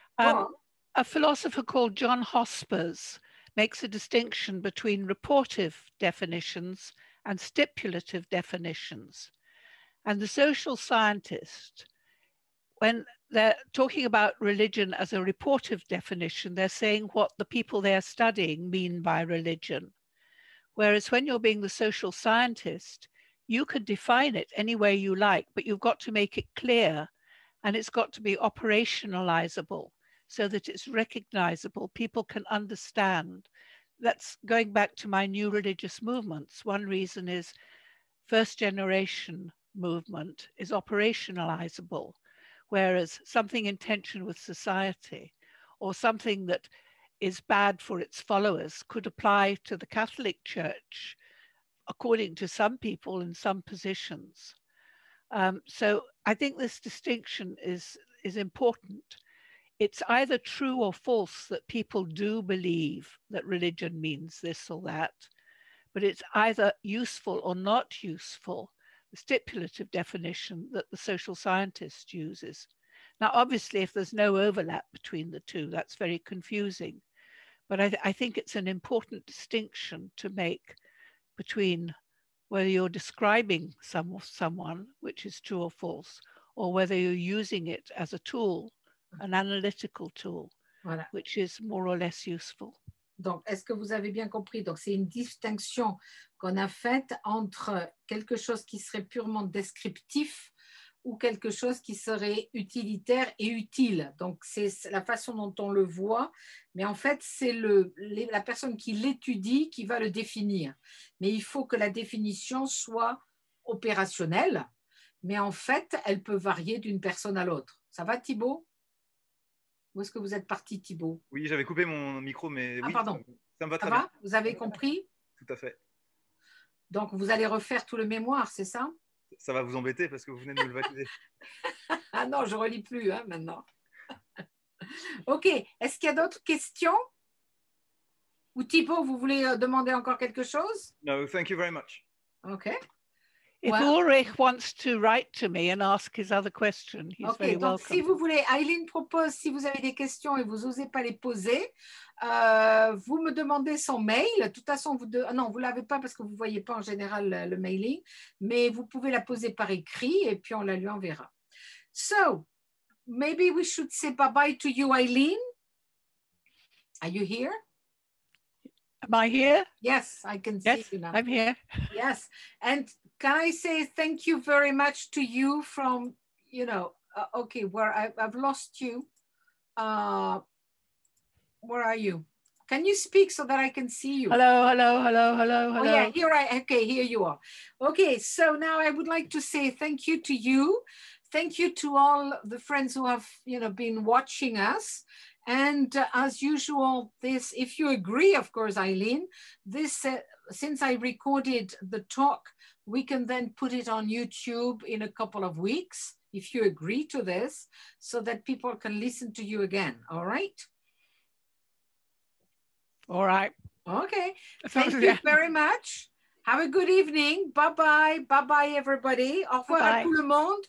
A philosopher called John Hospers makes a distinction between reportive definitions and stipulative definitions. And the social scientist, when they're talking about religion as a reportive definition, they're saying what the people they're studying mean by religion. Whereas when you're being the social scientist, you could define it any way you like, but you've got to make it clear and it's got to be operationalizable so that it's recognizable, people can understand. That's going back to my new religious movements. One reason is first generation movement is operationalizable, whereas something in tension with society or something that is bad for its followers could apply to the Catholic Church according to some people in some positions. So I think this distinction is important. It's either true or false that people do believe that religion means this or that, but it's either useful or not useful, the stipulative definition that the social scientist uses. Now, obviously, if there's no overlap between the two, that's very confusing. But I think it's an important distinction to make between whether you're describing someone, which is true or false, or whether you're using it as a tool, an analytical tool, Voilà. which is more or less useful. Donc, est-ce que vous avez bien compris? Donc, c'est une distinction qu'on a faite entre quelque chose qui serait purement descriptif ou quelque chose qui serait utilitaire et utile. Donc, c'est la façon dont on le voit, mais en fait, c'est la personne qui l'étudie qui va le définir. Mais il faut que la définition soit opérationnelle, mais en fait, elle peut varier d'une personne à l'autre. Ça va, Thibaut? Où est-ce que vous êtes parti, Thibaut? Oui, j'avais coupé mon micro, mais oui, pardon. Ça me va Ça très va? bien. Vous avez compris? Tout à fait. Donc, vous allez refaire tout le mémoire, c'est ça? Ça va vous embêter parce que vous venez de me le valider. Ah non, je ne relis plus maintenant. OK. Est-ce qu'il y a d'autres questions? Ou Thibaut, vous voulez demander encore quelque chose? No, thank you very much. OK. If Well, Ulrich wants to write to me and ask his other question, he's very donc welcome. si vous voulez, Eileen propose, si vous avez des questions et vous n'osez pas les poser, vous me demandez son mail. De toute façon, non, vous ne l'avez pas parce que vous ne voyez pas en général le mailing, mais vous pouvez la poser par écrit et puis on la lui enverra. So, maybe we should say bye-bye to you, Eileen. Are you here? Am I here? Yes, I can Yes, see you now. I'm here. Yes, and can I say thank you very much to you from, okay, where I've lost you. Where are you? Can you speak so that I can see you? Hello, hello, hello, hello, hello. Oh yeah, here you are. Okay, so now I would like to say thank you to you. Thank you to all the friends who have, been watching us. And as usual, if you agree, of course, Eileen, since I recorded the talk, we can then put it on YouTube in a couple of weeks, if you agree to this, so that people can listen to you again, all right? All right. Okay, thank you very much. Have a good evening. Bye-bye. Bye-bye, everybody. Au revoir à tout le monde.